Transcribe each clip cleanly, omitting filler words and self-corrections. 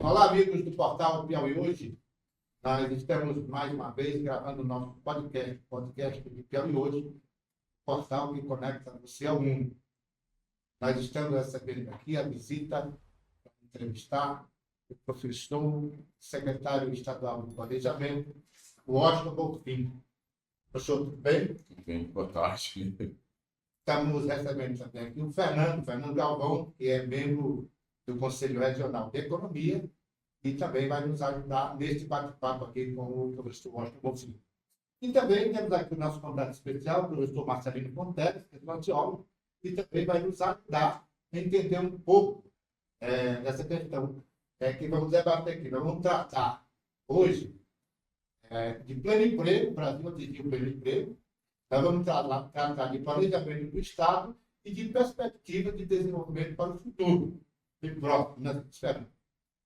Olá, amigos do portal Piauí Hoje. Nós estamos mais uma vez gravando o nosso podcast de Piauí Hoje, portal que conecta você ao mundo. Nós estamos recebendo aqui a visita para entrevistar o professor, secretário estadual do Planejamento, o Washington Bonfim. Professor, tudo bem? Tudo bem, boa tarde. Estamos recebendo também aqui o Fernando Galvão, que é membro do Conselho Regional de Economia e também vai nos ajudar neste bate-papo aqui com o professor Washington Bonfim. E também temos aqui o nosso convidado especial, o professor Marcelino Pontes, que é sociólogo, e também vai nos ajudar a entender um pouco dessa questão que vamos debater aqui. Nós vamos tratar hoje de pleno emprego, o Brasil atingiu o pleno emprego. Nós vamos tratar de planejamento do Estado e de perspectiva de desenvolvimento para o futuro. E próximo, nós esperamos.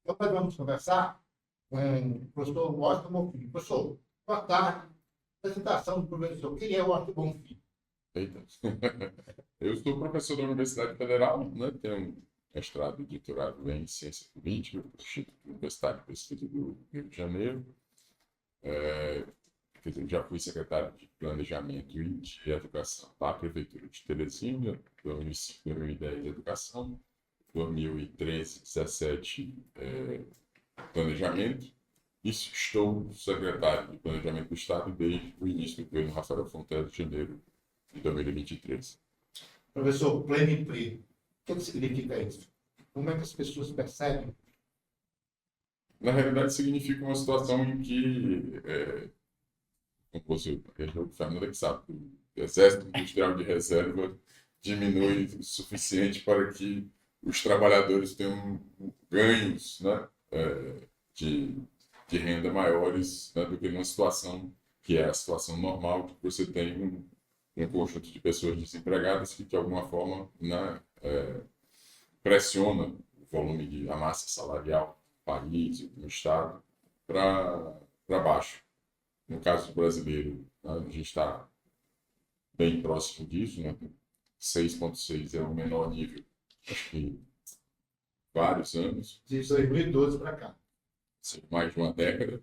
Então, nós vamos conversar com o professor Washington Bonfim. Professor, boa tarde. Apresentação do professor. Quem é o Washington Bonfim? Eita. Eu sou professor da Universidade Federal, né? Tenho mestrado e doutorado em Ciência Política do Instituto Universitário de Pesquisa do Rio de Janeiro. Já fui secretário de Planejamento e de Educação da Prefeitura de Teresina, 2005-2010 Educação, 2013-17 Planejamento. E estou secretário de Planejamento do Estado desde o início do governo Rafael Fontes de janeiro de 2023. Professor, pleno emprego. O que significa isso? Como é que as pessoas percebem? Na realidade, significa uma situação em que, como o Fernando que sabe, o Exército Industrial de Reserva diminui o suficiente para que os trabalhadores tenham ganhos, né, de renda maiores, né, do que numa situação que é a situação normal, que você tem um conjunto de pessoas desempregadas que, de alguma forma, né, pressiona o volume de a massa salarial do país e do Estado para baixo. No caso brasileiro, a gente está bem próximo disso, né? 6,6 é o menor nível, acho que vários anos. De 2012 para cá. Mais de uma década.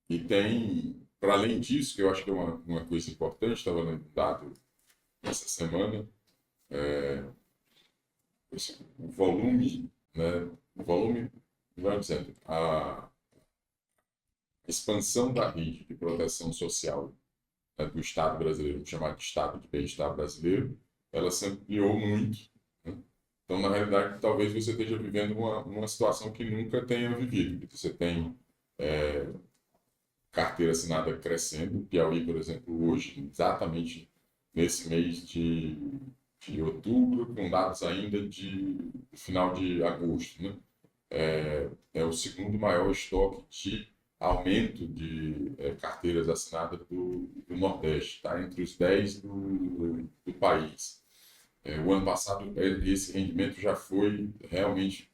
E tem, para além disso, que eu acho que é uma coisa importante, estava lendo um dado essa semana, o volume, vai dizendo, a expansão da rede de proteção social, né, do Estado brasileiro, chamado de Estado de Bem-Estar brasileiro, ela se ampliou muito. Né? Então, na realidade, talvez você esteja vivendo uma situação que nunca tenha vivido. Você tem carteira assinada crescendo. Piauí, por exemplo, hoje, exatamente nesse mês de outubro, com dados ainda de final de agosto, né? É o segundo maior estoque de aumento de carteiras assinadas do Nordeste, está entre os 10 do país. O ano passado, esse rendimento já foi realmente,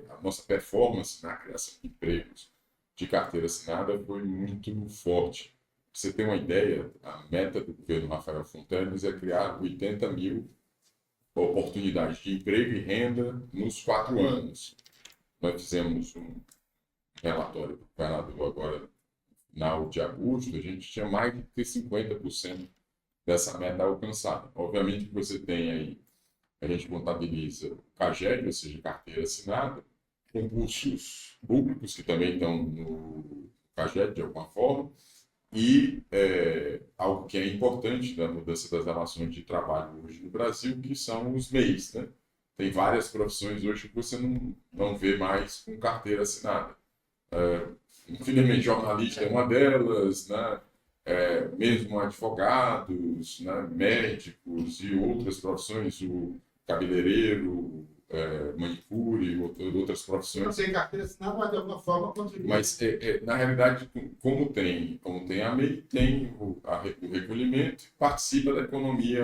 a nossa performance na criação de empregos de carteira assinada foi muito forte. Pra você ter uma ideia, a meta do governo Rafael Fontes é criar 80 mil oportunidades de emprego e renda nos 4 anos. Nós fizemos um relatório do governador agora, no final de agosto, a gente tinha mais de 50% dessa meta alcançada. Obviamente que você tem aí, a gente contabiliza o CAGED, ou seja, carteira assinada, concursos públicos que também estão no CAGED de alguma forma, e algo que é importante da mudança das relações de trabalho hoje no Brasil, que são os MEIs, né? Tem várias profissões hoje que você não vê mais com carteira assinada. Infelizmente, jornalista é uma delas, né? Mesmo advogados, né? Médicos e outras profissões, o cabeleireiro, manicure, outras profissões. Não tem carteira assinada, mas de alguma forma contribui. Mas, na realidade, como tem a MEI, tem o recolhimento, participa da economia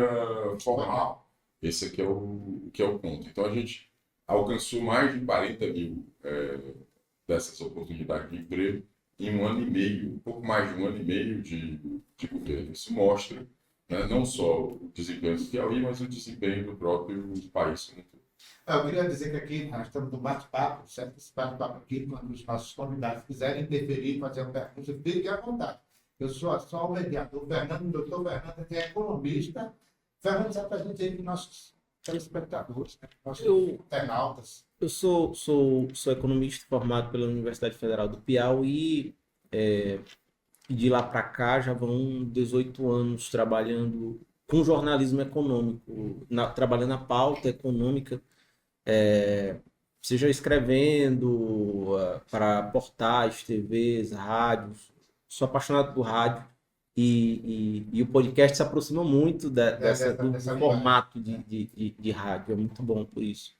formal. Esse aqui é o ponto. Então, a gente alcançou mais de 40 mil dessas oportunidades de emprego em 1 ano e meio, um pouco mais de 1 ano e meio de governo. Isso mostra, né, não só o desempenho do Piauí, mas o desempenho do próprio país como um todo. Eu queria dizer que aqui nós estamos no bate-papo, certo? Esse bate-papo aqui, quando os nossos convidados quiserem interferir, fazer uma pergunta, fiquem à vontade. Eu sou só o mediador, o doutor Fernando, que é economista. Fernando, se apresente aí para os nossos telespectadores, né? Nossos internautas. Eu sou economista formado pela Universidade Federal do Piauí. E de lá para cá já vão 18 anos trabalhando com jornalismo econômico, trabalhando a pauta econômica, seja escrevendo para portais, TVs, rádios. Sou apaixonado por rádio e o podcast se aproxima muito do formato de rádio. É muito bom por isso.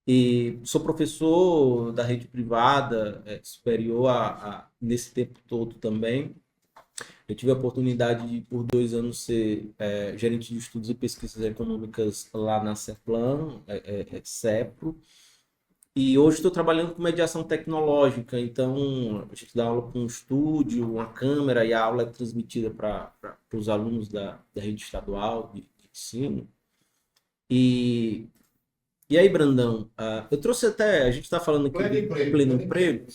E sou professor da rede privada superior nesse tempo todo também. Eu tive a oportunidade de, por 2 anos, ser gerente de estudos e pesquisas econômicas lá na CEPLAN, CEPRO. E hoje estou trabalhando com mediação tecnológica. Então, a gente dá aula com um estúdio, uma câmera, e a aula é transmitida para os alunos da rede estadual de ensino. E aí, Brandão, eu trouxe até, a gente está falando aqui de pleno emprego.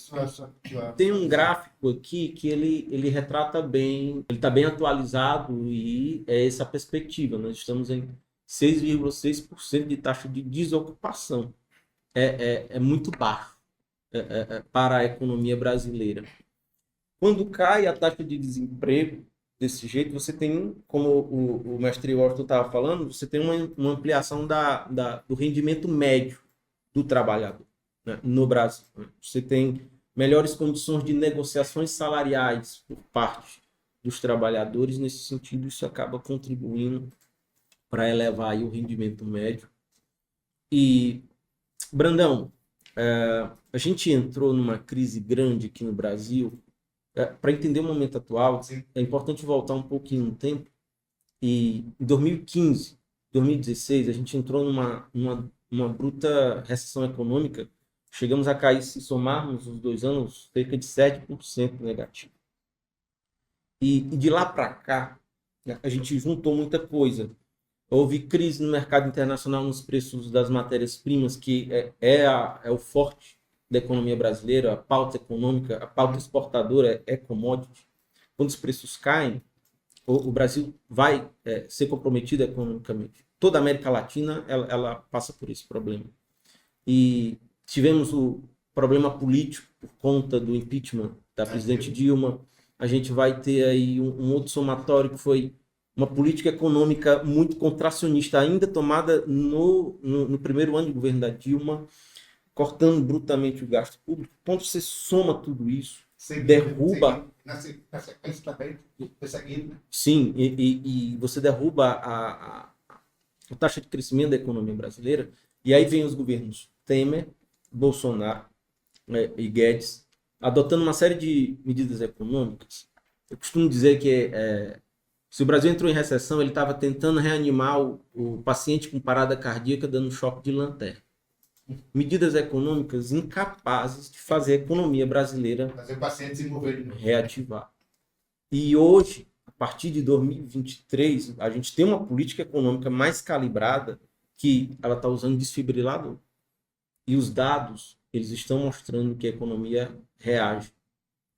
Tem um gráfico aqui que ele retrata bem, ele está bem atualizado e é essa perspectiva. Nós estamos em 6,6% de taxa de desocupação. É muito baixo para a economia brasileira. Quando cai a taxa de desemprego desse jeito, você tem, como o mestre Washington estava falando, você tem uma ampliação do rendimento médio do trabalhador, né, no Brasil. Você tem melhores condições de negociações salariais por parte dos trabalhadores. Nesse sentido, isso acaba contribuindo para elevar aí o rendimento médio. E, Brandão, a gente entrou numa crise grande aqui no Brasil. Para entender o momento atual, sim, é importante voltar um pouquinho no tempo. E em 2015, 2016, a gente entrou numa bruta recessão econômica. Chegamos a cair, se somarmos os 2 anos, cerca de 7% negativo. E de lá para cá, a gente juntou muita coisa. Houve crise no mercado internacional nos preços das matérias-primas, que é o forte da economia brasileira. A pauta econômica, a pauta exportadora é commodity. Quando os preços caem, o Brasil vai ser comprometido economicamente. Toda a América Latina ela passa por esse problema. E tivemos o problema político por conta do impeachment da presidente Dilma. A gente vai ter aí um outro somatório, que foi uma política econômica muito contracionista, ainda tomada no primeiro ano de governo da Dilma, cortando brutalmente o gasto público. Quando você soma tudo isso, derruba... Na sequência também, perseguido, né? Sim, e você derruba a taxa de crescimento da economia brasileira, e aí vem os governos Temer, Bolsonaro e Guedes, adotando uma série de medidas econômicas. Eu costumo dizer que se o Brasil entrou em recessão, ele estava tentando reanimar o paciente com parada cardíaca dando choque de lanterna. Medidas econômicas incapazes de fazer a economia brasileira fazer o paciente se mover, reativar. E hoje, a partir de 2023, a gente tem uma política econômica mais calibrada, que ela está usando desfibrilador. E os dados, eles estão mostrando que a economia reage,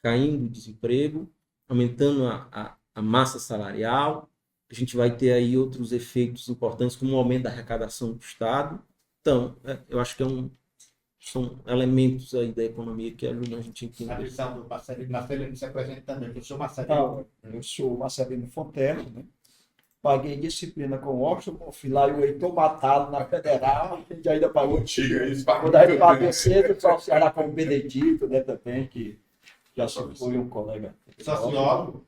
caindo o desemprego, aumentando a massa salarial. A gente vai ter aí outros efeitos importantes, como o aumento da arrecadação do Estado. Então, eu acho que são elementos aí da economia que ajudam a gente a entender. A visão do Marcelino se apresenta também. Eu sou Marcelino. Eu sou Marcelino Fontela, né? Paguei disciplina com o Washington, fui lá e o Heitor matado na Federal, a gente ainda pagou. Quando a gente pagou cedo, só era com o Benedito, né, também, que já foi um colega. Sociólogo?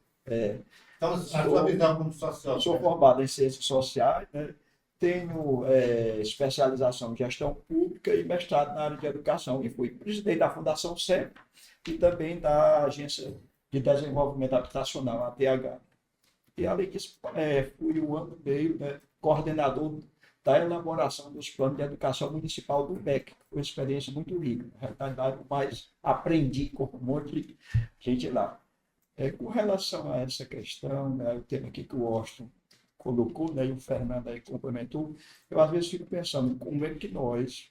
Então, a sua visão como sociólogo? Sou formado em Ciências Sociais, né? Tenho especialização em Gestão Pública e mestrado na área de Educação. E fui presidente da Fundação CEP e também da Agência de Desenvolvimento Habitacional, ADH. E, além disso, fui um ano e meio, né, coordenador da elaboração dos planos de educação municipal do MEC. Foi uma experiência muito rica. Na realidade, mas aprendi com um monte de gente lá. Com relação a essa questão, né, o tema aqui que o Washington colocou, né, e o Fernando aí complementou, eu às vezes fico pensando como é que nós,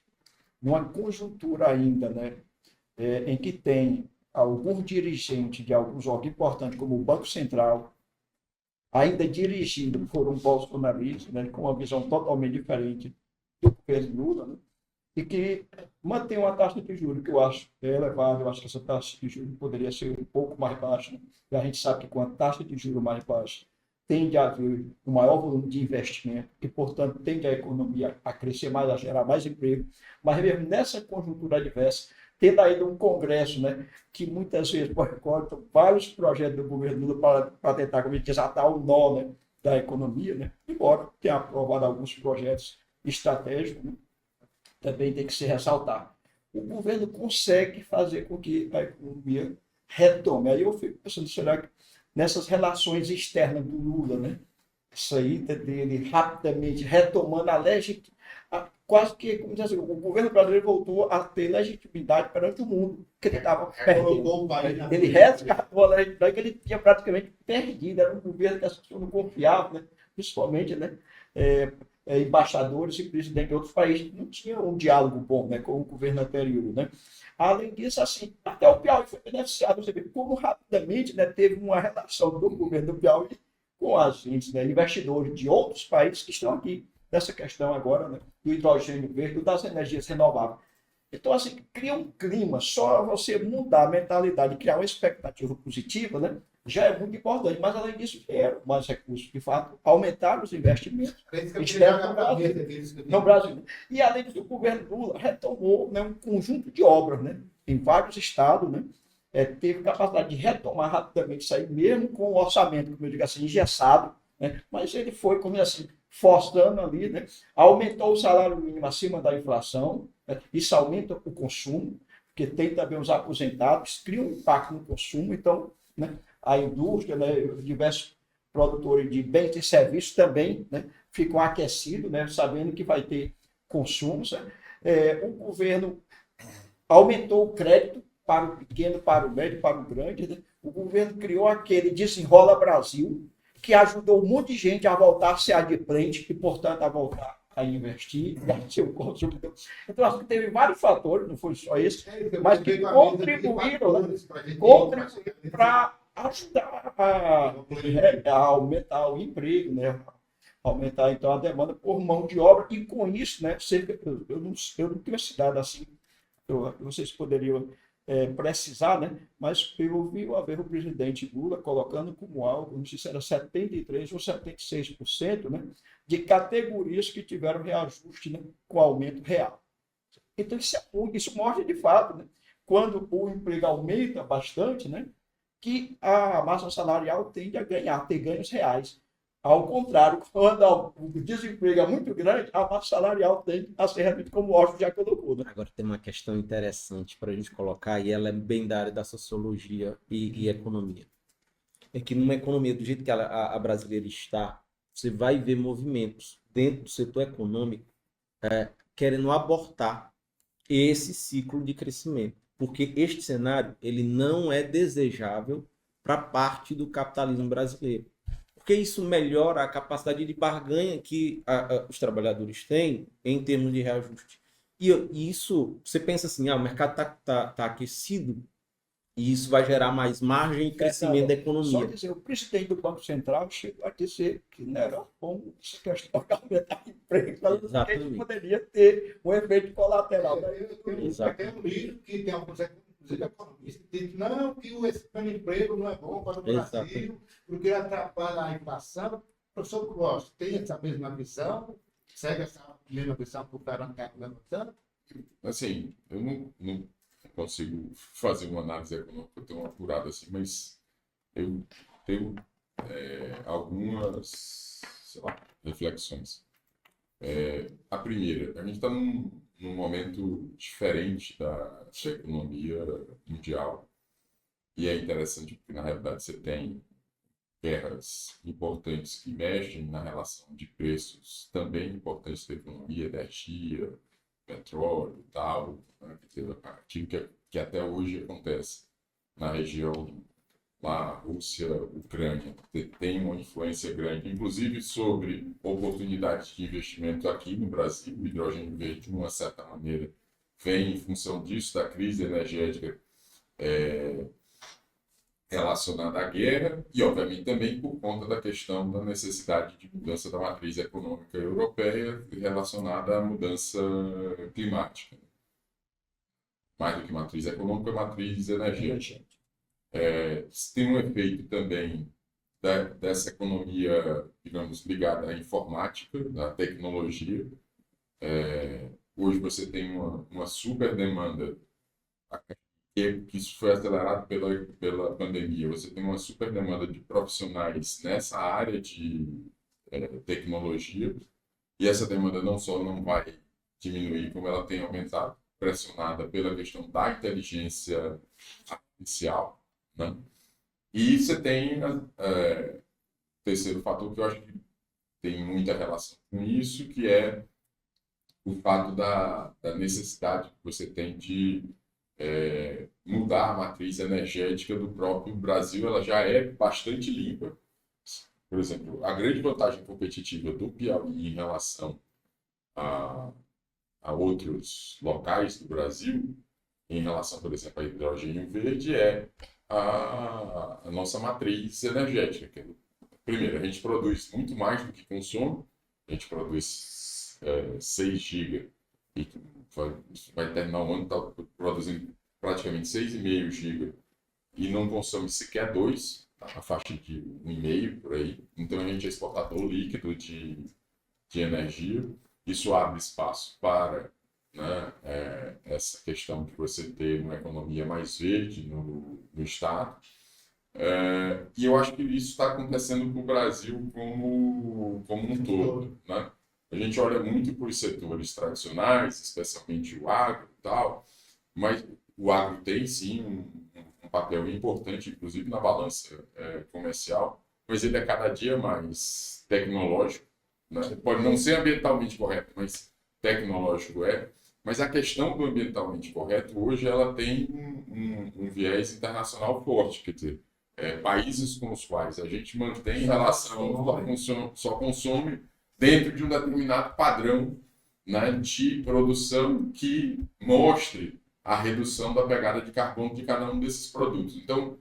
numa conjuntura ainda, né, em que tem algum dirigente de alguns órgãos importantes, como o Banco Central, ainda dirigido por um bolsonarista, né, com uma visão totalmente diferente do governo Lula, né, e que mantém uma taxa de juros que eu acho elevada, eu acho que essa taxa de juros poderia ser um pouco mais baixa, né? E a gente sabe que com a taxa de juros mais baixa tende a haver um maior volume de investimento e, portanto, tende a economia a crescer mais, a gerar mais emprego, mas mesmo nessa conjuntura adversa, tendo ainda um Congresso, né, que muitas vezes corta vários projetos do governo Lula para tentar, como desatar o nó, né, da economia, né, embora tenha aprovado alguns projetos estratégicos, né, também tem que se ressaltar. O governo consegue fazer com que a economia retome. Aí eu fico pensando, será que nessas relações externas do Lula, né? Essa ida dele rapidamente retomando a legitimidade, quase que, como dizer assim, o governo brasileiro voltou a ter legitimidade perante o mundo, que ele estava perdendo. Ele resgatou a legitimidade que ele tinha praticamente perdido, era um governo que as pessoas não confiavam, né? Principalmente, né? Embaixadores e presidentes de outros países não tinham um diálogo bom, né, com o governo anterior, né? Além disso, assim, até o Piauí foi beneficiado, você vê como rapidamente, né, teve uma relação do governo do Piauí com agentes, né, investidores de outros países que estão aqui nessa questão agora, né, do hidrogênio verde, das energias renováveis. Então, assim, cria um clima, só você mudar a mentalidade, criar uma expectativa positiva, né, já é muito importante. Mas, além disso, vieram mais recursos, de fato, aumentaram os investimentos externos no Brasil. E, além disso, o governo Lula retomou, né, um conjunto de obras, né, em vários estados, né, teve capacidade de retomar rapidamente isso aí, mesmo com o orçamento, como eu digo assim, engessado, né, mas ele foi, como assim, forçando ali, né, aumentou o salário mínimo acima da inflação, né, isso aumenta o consumo, porque tem também os aposentados, cria um impacto no consumo, então, né, a indústria, né, diversos produtores de bens e serviços também, né, ficam aquecidos, né, sabendo que vai ter consumo. O governo aumentou o crédito para o pequeno, para o médio, para o grande. Né? O governo criou aquele Desenrola Brasil, que ajudou um monte de gente a voltar a ser adimplente e, portanto, a voltar a investir, a ser um consumidor. Então, acho que teve vários fatores, não foi só esse, mas que contribuíram, né, para ajudar a aumentar o emprego, né? Aumentar então a demanda por mão de obra, e com isso, né, eu não tenho cidade assim, vocês poderiam precisar, né, mas eu ouvi uma vez o presidente Lula colocando como algo, não sei se era 73% ou 76%, né, de categorias que tiveram reajuste, né, com aumento real. Então isso mostra de fato, né, quando o emprego aumenta bastante, né, que a massa salarial tende a ter ganhos reais. Ao contrário, quando o desemprego é muito grande, a massa salarial tende a ser realmente como o Osho já colocou. Né? Agora tem uma questão interessante para a gente colocar, e ela é bem da área da sociologia e economia. É que numa economia do jeito que a brasileira está, você vai ver movimentos dentro do setor econômico querendo abortar esse ciclo de crescimento. Porque este cenário ele não é desejável para parte do capitalismo brasileiro. Porque isso melhora a capacidade de barganha que os trabalhadores têm em termos de reajuste. E isso, você pensa assim, o mercado tá aquecido e isso vai gerar mais margem e crescimento da economia. Só dizer, o presidente do Banco Central chegou a dizer que não era bom essa questão de aumentar o emprego, porque poderia ter um efeito colateral. Tem um livro que tem alguns economistas que dizem não, que o emprego não é bom para o Brasil, porque atrapalha a inflação. O professor Costa tem essa mesma visão? Segue essa mesma visão que o Fernando está levantando? Assim, eu não consigo fazer uma análise econômica tão apurada assim, mas eu tenho algumas, sei lá, reflexões. A primeira, a gente está num momento diferente da economia mundial, e é interessante porque, na realidade, você tem guerras importantes que mexem na relação de preços também importantes da economia, energia, petróleo e tal, né? Aquilo que até hoje acontece na região lá, Rússia, Ucrânia, tem uma influência grande, inclusive sobre oportunidades de investimento aqui no Brasil. O hidrogênio verde, de uma certa maneira, vem em função disso, da crise energética relacionada à guerra e, obviamente, também por conta da questão da necessidade de mudança da matriz econômica europeia relacionada à mudança climática. Mais do que matriz econômica, matriz energética. Tem um efeito também dessa economia, digamos, ligada à informática, à tecnologia. Hoje você tem uma super demanda, que isso foi acelerado pela pandemia. Você tem uma super demanda de profissionais nessa área de tecnologia, e essa demanda não só não vai diminuir, como ela tem aumentado, pressionada pela questão da inteligência artificial, né? E você tem terceiro fator que eu acho que tem muita relação com isso, que é o fato da necessidade que você tem de mudar a matriz energética do próprio Brasil. Ela já é bastante limpa. Por exemplo, a grande vantagem competitiva do Piauí em relação a outros locais do Brasil, em relação, por exemplo, ao hidrogênio verde, é a nossa matriz energética. Primeiro, a gente produz muito mais do que consome. A gente produz 6 GB e vai terminar o ano produzindo praticamente 6,5 GB e não consome sequer 2, tá na faixa de 1,5 por aí. Então a gente é exportador líquido de energia. Isso abre espaço para, né, essa questão de você ter uma economia mais verde no Estado. E eu acho que isso está acontecendo com o Brasil como um todo, né? A gente olha muito para os setores tradicionais, especialmente o agro e tal, mas o agro tem sim um papel importante, inclusive na balança comercial, mas ele é cada dia mais tecnológico, né? Pode não ser ambientalmente correto, mas tecnológico é. Mas a questão do ambientalmente correto hoje ela tem um viés internacional forte, quer dizer, países com os quais a gente mantém relação, só consome dentro de um determinado padrão, né, de produção que mostre a redução da pegada de carbono de cada um desses produtos. Então,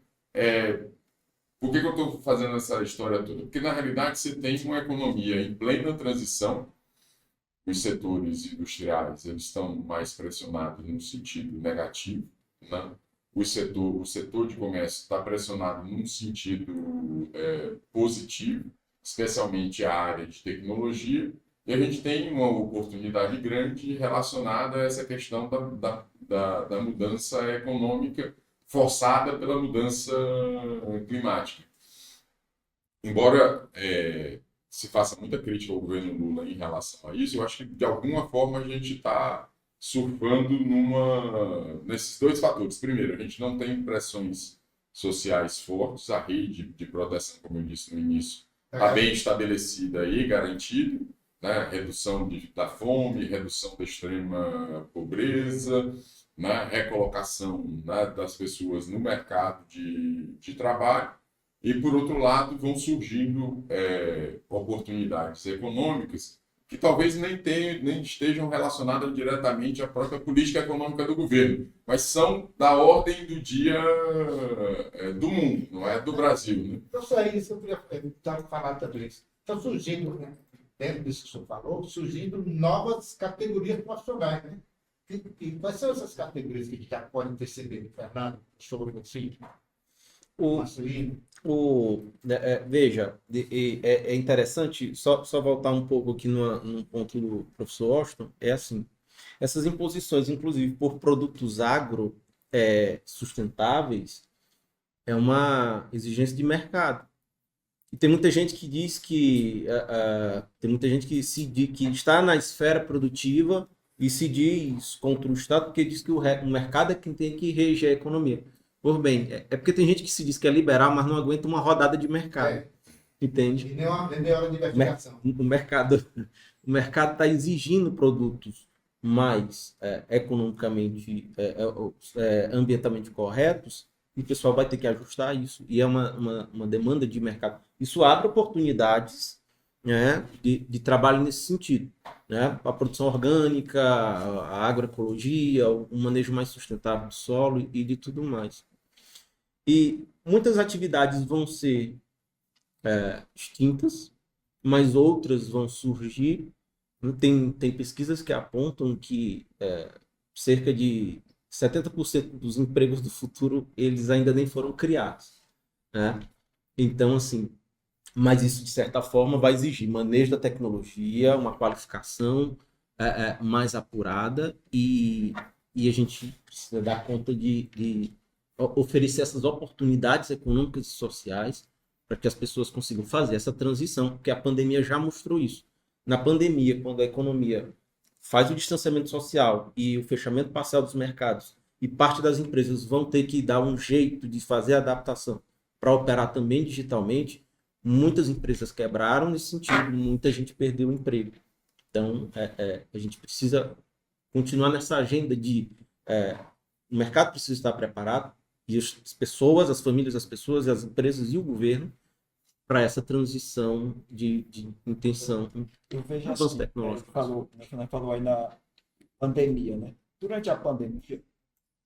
por que eu estou fazendo essa história toda? Porque, na realidade, você tem uma economia em plena transição. Os setores industriais eles estão mais pressionados no sentido negativo, né? O setor de comércio está pressionado num sentido positivo, especialmente a área de tecnologia, e a gente tem uma oportunidade grande relacionada a essa questão da mudança econômica forçada pela mudança climática. Embora se faça muita crítica ao governo Lula em relação a isso, eu acho que de alguma forma a gente está surfando nesses dois fatores. Primeiro, a gente não tem pressões sociais fortes, a rede de proteção, como eu disse no início, está bem estabelecida e garantida, né? Redução da fome, redução da extrema pobreza, né? Recolocação, né, das pessoas no mercado de trabalho. E, por outro lado, vão surgindo oportunidades econômicas que talvez nem estejam relacionadas diretamente à própria política econômica do governo, mas são da ordem do dia do mundo, não é do Brasil, né? Então, só isso eu queria falar também. Estão surgindo, né, dentro disso que o senhor falou, surgindo novas categorias profissionais, né? E quais são essas categorias que já podem perceber, Fernando, sobre o filho? Veja, é interessante, só voltar um pouco aqui num ponto do professor Washington, é assim, essas imposições, inclusive por produtos agro sustentáveis, é uma exigência de mercado. E tem muita gente que diz que tem muita gente que está na esfera produtiva e se diz contra o Estado porque diz que o mercado é quem tem que reger a economia. Por bem, é porque tem gente que se diz que é liberal, mas não aguenta uma rodada de mercado. Entende? E nem hora de investigação. O mercado está exigindo produtos mais economicamente, ambientalmente corretos e o pessoal vai ter que ajustar isso. E é uma demanda de mercado. Isso abre oportunidades, né, de trabalho nesse sentido, né? A produção orgânica, a agroecologia, o manejo mais sustentável do solo e de tudo mais. E muitas atividades vão ser extintas, mas outras vão surgir. Tem pesquisas que apontam que cerca de 70% dos empregos do futuro eles ainda nem foram criados, né? Então, assim, mas isso, de certa forma, vai exigir manejo da tecnologia, uma qualificação mais apurada e a gente precisa dar conta de oferecer essas oportunidades econômicas e sociais para que as pessoas consigam fazer essa transição, porque a pandemia já mostrou isso. Na pandemia, quando a economia faz o distanciamento social e o fechamento parcial dos mercados, e parte das empresas vão ter que dar um jeito de fazer a adaptação para operar também digitalmente, muitas empresas quebraram nesse sentido, muita gente perdeu o emprego. Então, a gente precisa continuar nessa agenda de o mercado precisa estar preparado, e as pessoas, as famílias, as pessoas, as empresas e o governo para essa transição de intenção Eu vejo avanço assim, tecnológico. falou aí na pandemia, né? Durante a pandemia,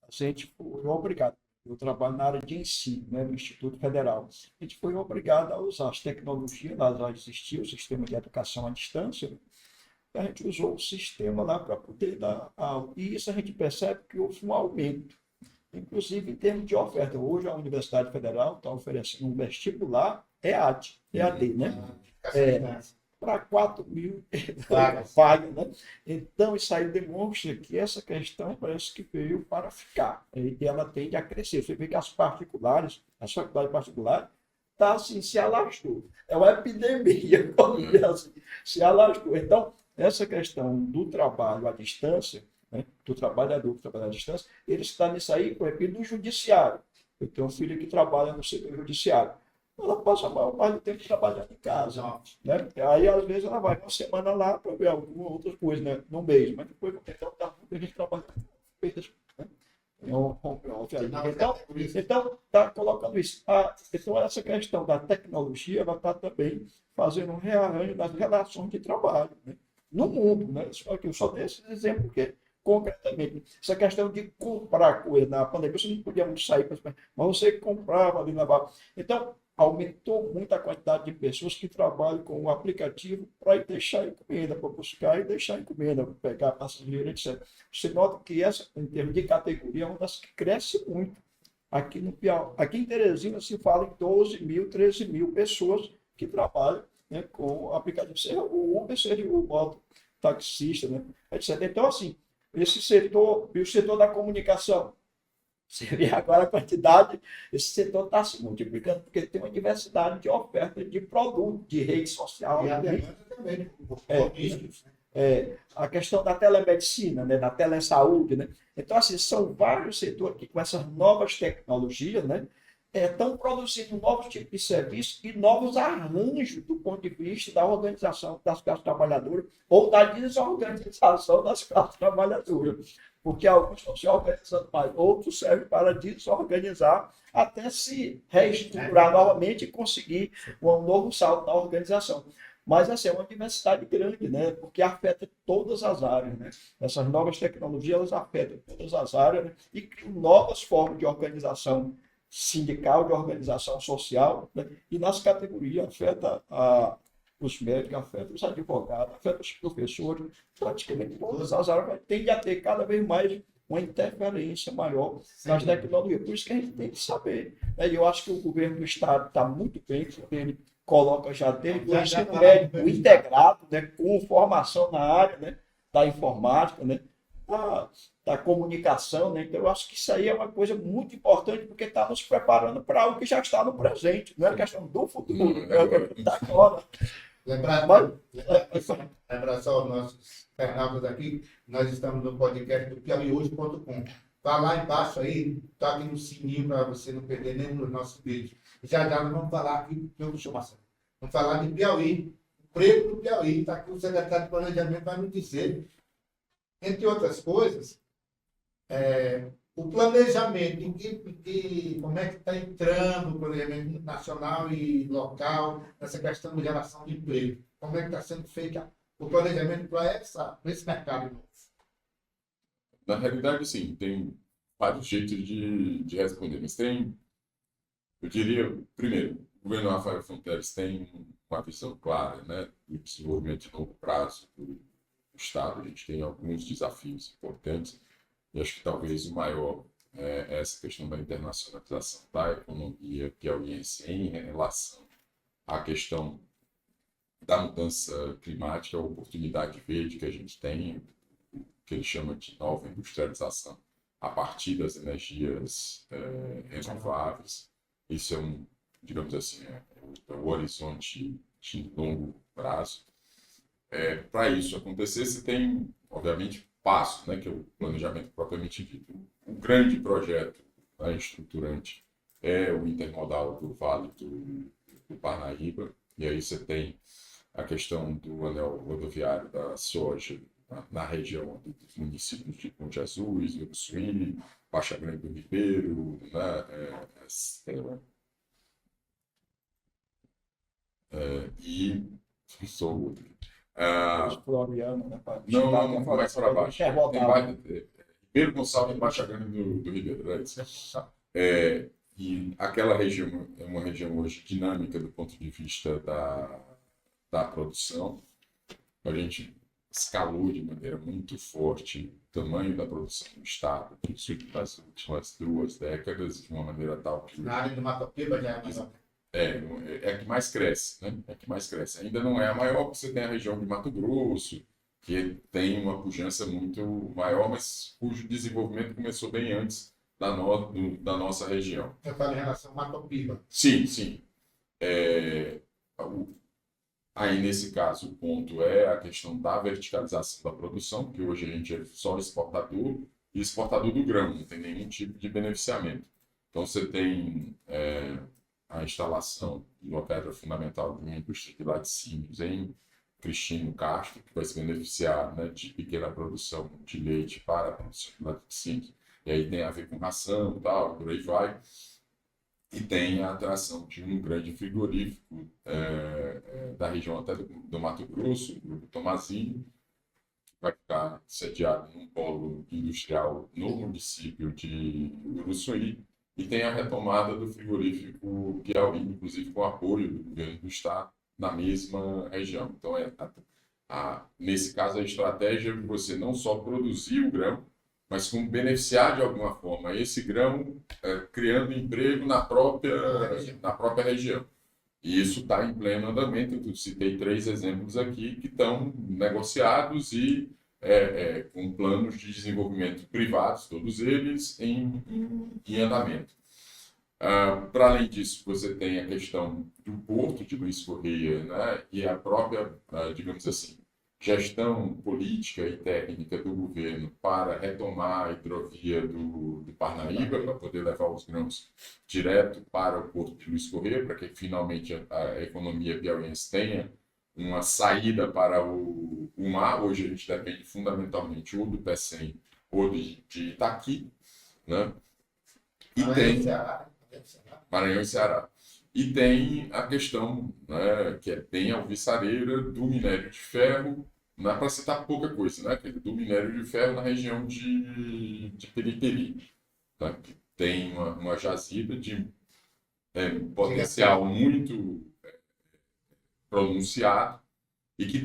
a gente foi obrigado, eu trabalho na área de ensino, né, no Instituto Federal, a gente foi obrigado a usar as tecnologias, lá já existia o sistema de educação à distância, né? A gente usou o sistema lá para poder dar aula. E isso a gente percebe que houve um aumento, inclusive em termos de oferta. Hoje a Universidade Federal está oferecendo um vestibular EAD, né? Para 4 mil vagas, né? Então, isso aí demonstra que essa questão parece que veio para ficar. E ela tende a crescer. Você vê que as faculdades particulares, tá assim, se alastrou. É uma epidemia, assim, se alastrou. Então, essa questão do trabalho à distância, né, do trabalhador que trabalha à distância, ele está nisso aí, por exemplo, do judiciário. Eu tenho um filho que trabalha no setor judiciário. Ela passa a maior parte do tempo trabalhando em casa, né? Aí, às vezes, ela vai uma semana lá para ver alguma outra coisa, né, no mês, mas depois então, dá muita gente trabalhando, né? Então, está colocando isso. Então, essa questão da tecnologia, ela está também fazendo um rearranjo das relações de trabalho, né, no mundo, né? Eu só dei esse exemplo porque, concretamente, essa questão de comprar coisa na pandemia, você não podia muito sair, mas você comprava ali, levava. Então, aumentou muito a quantidade de pessoas que trabalham com o aplicativo para ir deixar encomenda, para buscar e deixar encomenda, para pegar passageiro, etc. Você nota que essa, em termos de categoria, é uma das que cresce muito. Aqui no Piauí, aqui em Teresina se fala em 12 mil, 13 mil pessoas que trabalham, né, com o aplicativo, seja o Uber, seja o moto taxista, né, etc. Então, assim, esse setor, e o setor da comunicação, seria agora a quantidade, esse setor está se multiplicando, porque tem uma diversidade de oferta de produto, de rede social. E a Né? demanda também, A questão da telemedicina, né, da telesaúde, né? Então, assim, são vários setores que, com essas novas tecnologias, né, estão produzindo novos tipos de serviços e novos arranjos do ponto de vista da organização das classes trabalhadoras ou da desorganização das classes trabalhadoras. Porque alguns estão se organizando mais, outros servem para desorganizar até se reestruturar novamente e conseguir um novo salto na organização. Mas, assim, é uma diversidade grande, né? Porque afeta todas as áreas, né? Essas novas tecnologias, elas afetam todas as áreas, né? E criam novas formas de organização sindical, de organização social, né? E nas categorias afeta os médicos, afeta os advogados, afeta os professores, praticamente todas as áreas tendem a ter cada vez mais uma interferência maior nas tecnologias. Por isso que a gente tem que saber. Né? E eu acho que o governo do Estado está muito bem, porque ele coloca já desde o ensino médico integrado, né, com formação na área, né, da informática, né, da comunicação. Né? Então, eu acho que isso aí é uma coisa muito importante, porque está nos preparando para algo que já está no presente, não é questão do futuro, é da agora. Lembrar só os nossos internautas aqui, nós estamos no podcast do piauihoje.com. Vá lá embaixo aí, toque no sininho para você não perder nenhum dos nossos vídeos. Já nós vamos falar aqui, vamos falar de Piauí, o emprego do Piauí, está aqui o secretário de Planejamento vai nos dizer. Entre outras coisas, O planejamento, como é que está entrando o planejamento nacional e local nessa questão de geração de emprego? Como é que está sendo feito o planejamento para esse mercado novo? Na realidade, sim, tem vários jeitos de responder, mas tem, eu diria, primeiro, o governo Rafael Fonteles tem uma visão clara, né, do desenvolvimento de longo prazo do Estado. A gente tem alguns desafios importantes, e acho que talvez o maior é essa questão da internacionalização da economia piauiense em relação à questão da mudança climática, a oportunidade verde que a gente tem, que ele chama de nova industrialização a partir das energias renováveis. Isso é digamos assim, o horizonte de longo prazo. Para isso acontecer, você tem, obviamente, passos, né, que é o planejamento propriamente dito. Um grande projeto, né, estruturante é o intermodal do Vale do Parnaíba, e aí você tem a questão do anel rodoviário da soja na região dos municípios de Monte Azul, Uruçuí, Baixa Grande do Ribeiro, né, e sou outro. Floriano, né? Não, mais para baixo. Tem Ribeiro Gonçalves e Baixa Grande do Ribeiro. É isso. E aquela região é uma região hoje dinâmica do ponto de vista da produção. A gente escalou de maneira muito forte o tamanho da produção do Estado nas últimas 2 décadas, de uma maneira tal que... Na área do Mato Piba já é a que mais cresce, né? É a que mais cresce. Ainda não é a maior, porque você tem a região de Mato Grosso, que tem uma pujança muito maior, mas cujo desenvolvimento começou bem antes da nossa região. Eu falo em relação ao Mato Piba. Sim, sim. Aí, nesse caso, o ponto é a questão da verticalização da produção, que hoje a gente é só exportador e exportador do grão, não tem nenhum tipo de beneficiamento. Então, você tem a instalação de uma pedra fundamental de uma indústria de laticínios em Cristino Castro, que vai se beneficiar, né, de pequena produção de leite para a produção de laticínios, e aí tem a ver com ração e tal, por aí vai. E tem a atração de um grande frigorífico da região até do Mato Grosso, o Grupo Tomazini, que vai ficar sediado num polo industrial no município de Uruçuí. E tem a retomada do frigorífico Piauí, inclusive com apoio do governo do Estado, na mesma região. Então, nesse caso, a estratégia é você não só produzir o grão, mas como beneficiar de alguma forma esse grão, criando emprego na própria região. E isso está em pleno andamento. Eu citei 3 exemplos aqui que estão negociados e com planos de desenvolvimento privados, todos eles em andamento. Para além disso, você tem a questão do porto de Luiz Correia, né, e a própria, digamos assim, gestão política e técnica do governo para retomar a hidrovia do Parnaíba, para poder levar os grãos direto para o porto de Luiz Correia, para que finalmente a economia piauiense tenha uma saída para o mar. Hoje a gente depende fundamentalmente ou do Pecém ou de Itaqui, né? E Maranhão e Ceará. E tem a questão, né, que é bem alvissareira, do minério de ferro, não é para citar pouca coisa, né, do minério de ferro na região de Periperi, tá? Que tem uma jazida de potencial muito pronunciado e que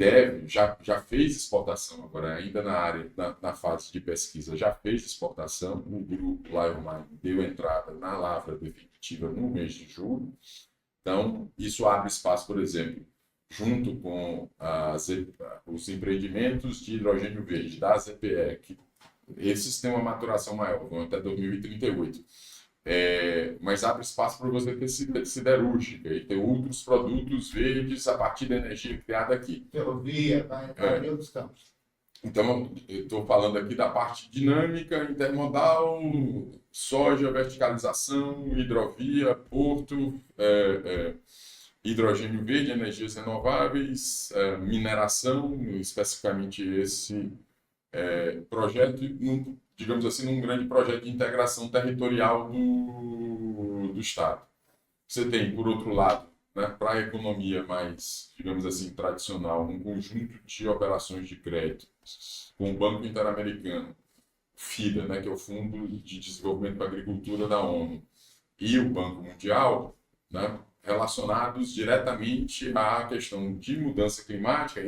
já fez exportação, agora ainda na área, na fase de pesquisa, já fez exportação. O grupo Lion deu entrada na lavra definitiva no mês de julho. Então, isso abre espaço, por exemplo, junto com os empreendimentos de hidrogênio verde da ZPE, que esses têm uma maturação maior, vão até 2038. Mas abre espaço para você ter siderúrgica e ter outros produtos verdes a partir da energia criada aqui. Ferrovia, vai outros campos. Então, eu estou falando aqui da parte dinâmica, intermodal, soja, verticalização, hidrovia, porto, hidrogênio verde, energias renováveis, mineração, especificamente esse projeto, digamos assim, num grande projeto de integração territorial do Estado. Você tem, por outro lado, né, para a economia mais, digamos assim, tradicional, um conjunto de operações de crédito com o Banco Interamericano, FIDA, né, que é o Fundo de Desenvolvimento para a Agricultura da ONU, e o Banco Mundial, né, relacionados diretamente à questão de mudança climática,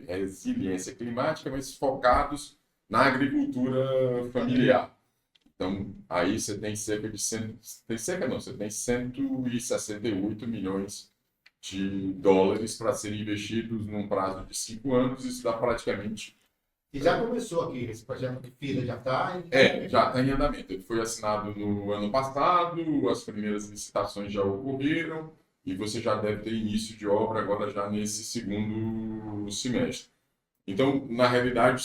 resiliência climática, mas focados na agricultura familiar. Então, aí você tem cerca de você tem 168 milhões de dólares para serem investidos num prazo de 5 anos. Isso dá praticamente... E já começou aqui, esse projeto de FIDA já está... Já está em andamento. Ele foi assinado no ano passado, as primeiras licitações já ocorreram e você já deve ter início de obra agora já nesse segundo semestre. Então, na realidade,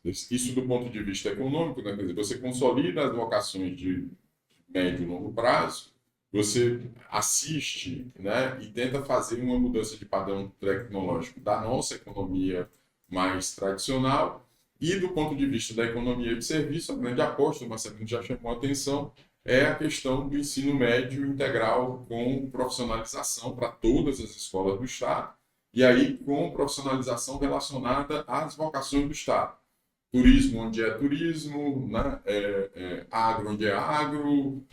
isso do ponto de vista econômico, né? Quer dizer, você consolida as vocações de médio e longo prazo, você assiste, né, e tenta fazer uma mudança de padrão tecnológico da nossa economia mais tradicional e do ponto de vista da economia de serviço, a grande aposta, o Marcelino já chamou a atenção, é a questão do ensino médio integral com profissionalização para todas as escolas do Estado, e aí com profissionalização relacionada às vocações do Estado. Turismo onde é turismo, né? Agro onde é agro,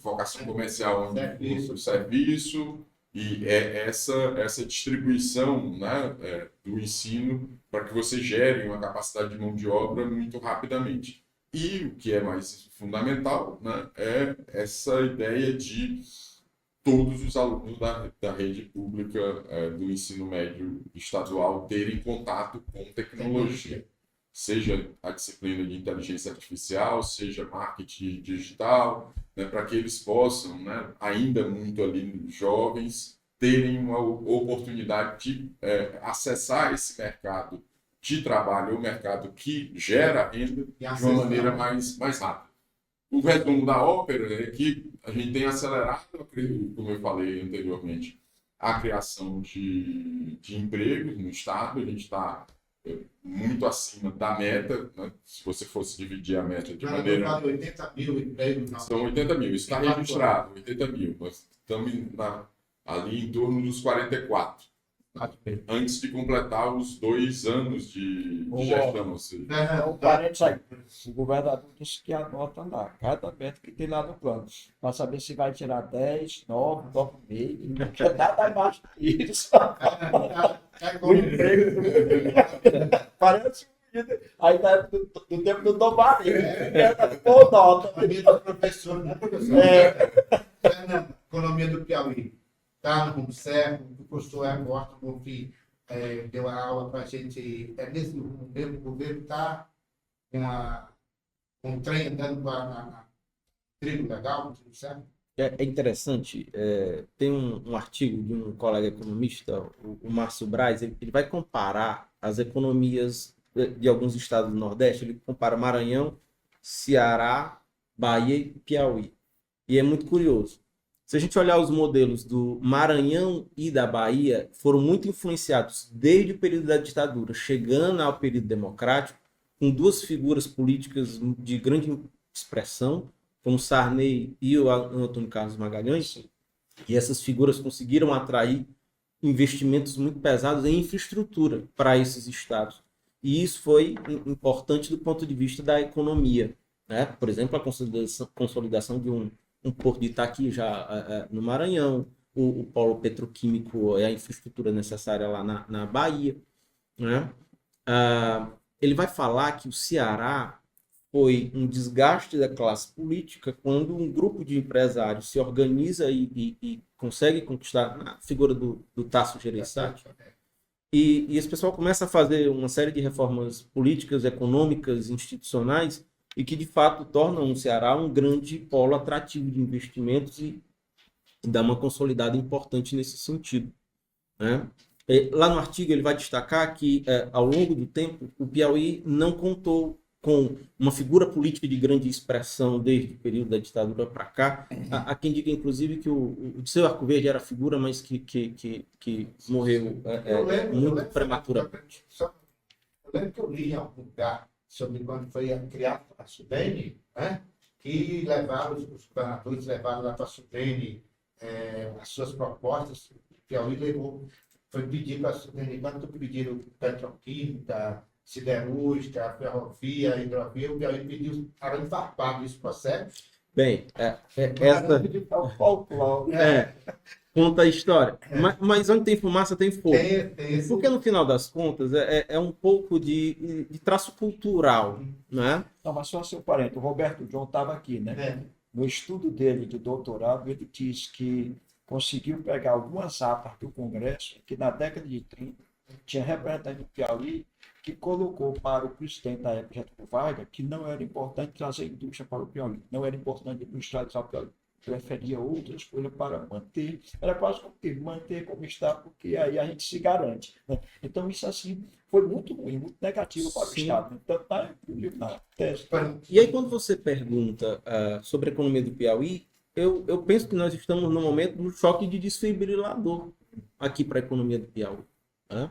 vocação comercial onde é serviço, e essa distribuição, né, do ensino para que você gere uma capacidade de mão de obra muito rapidamente. E o que é mais fundamental, né, é essa ideia de todos os alunos da rede pública do ensino médio estadual terem contato com tecnologia, seja a disciplina de inteligência artificial, seja marketing digital, né, para que eles possam, né, ainda muito ali jovens, terem uma oportunidade de acessar esse mercado de trabalho, o mercado que gera renda de uma maneira mais rápida. O resumo da ópera é que a gente tem acelerado, como eu falei anteriormente, a criação de empregos no Estado. A gente está muito acima da meta, né? Se você fosse dividir a meta de maneira... 80 mil empregos. São 80 mil, isso está registrado, 80 mil. Nós estamos ali em torno dos 44. Antes de completar os 2 anos de gestão. Então, parênteses aí. O governador disse que anota lá, cada meta que tem lá no plano, para saber se vai tirar 10, 9, 9,5, não quer nada mais disso. O emprego. Parece aí tá do tempo do Tomarinho. Pô, nota. A minha da professora, né, professor? Fernando, economia do Piauí. Está no rumo certo, o professor Everton Bonfim deu a aula para a gente. Nesse mesmo governo está com um trem andando na trilho legal, tudo certo? É interessante, tem um artigo de um colega economista, o Márcio Braz, ele vai comparar as economias de alguns estados do Nordeste, ele compara Maranhão, Ceará, Bahia e Piauí. E é muito curioso. Se a gente olhar os modelos do Maranhão e da Bahia, foram muito influenciados desde o período da ditadura, chegando ao período democrático, com 2 figuras políticas de grande expressão, como Sarney e o Antônio Carlos Magalhães, e essas figuras conseguiram atrair investimentos muito pesados em infraestrutura para esses estados. E isso foi importante do ponto de vista da economia, né? Por exemplo, a consolidação de um porto de Itaqui já no Maranhão, o polo petroquímico é a infraestrutura necessária lá na Bahia, né? Ele vai falar que o Ceará foi um desgaste da classe política quando um grupo de empresários se organiza e consegue conquistar a figura do Tasso Gereissati. E esse pessoal começa a fazer uma série de reformas políticas, econômicas, institucionais, e que de fato tornam o Ceará um grande polo atrativo de investimentos e dá uma consolidada importante nesse sentido, né? Lá no artigo ele vai destacar que ao longo do tempo o Piauí não contou com uma figura política de grande expressão desde o período da ditadura para cá. Há quem diga inclusive que o Dirceu Arco Verde era figura, mas que morreu muito prematuramente. Eu lembro que eu li em algum lugar sobre quando foi criada a Sudene, né? Que levaram, os governadores levaram lá para a Sudene as suas propostas. O Piauí levou, foi pedir para a Sudene, quando pediram petroquímica, siderúrgica, ferrovia, hidrovia, o Piauí pediu para infarpado esse processo. Bem, Essa... conta a história. Mas onde tem fumaça, tem fogo. Tem Porque no final das contas é um pouco de traço cultural, né? Não, mas só seu parente, o Roberto John estava aqui, né? No estudo dele de doutorado, ele diz que conseguiu pegar algumas atas do Congresso, que na década de 30 tinha representante do Piauí que colocou para o presidente da época, Getúlio Vargas, que não era importante trazer indústria para o Piauí, não era importante industrializar o Piauí, preferia outras coisas para manter, era quase como que manter como está, porque aí a gente se garante, né? Então isso assim foi muito ruim, muito negativo para o Estado. Então está na tese. E aí quando você pergunta sobre a economia do Piauí, eu penso que nós estamos no momento do choque de desfibrilador aqui para a economia do Piauí, né?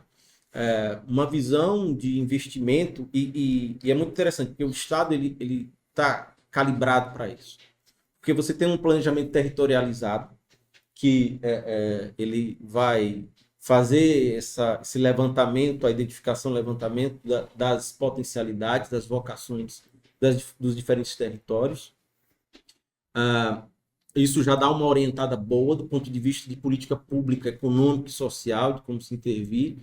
Uma visão de investimento e é muito interessante, porque o Estado ele está calibrado para isso. Porque você tem um planejamento territorializado que ele vai fazer esse levantamento, a identificação, levantamento das potencialidades, das vocações dos diferentes territórios. Isso já dá uma orientada boa do ponto de vista de política pública, econômica e social, de como se intervir.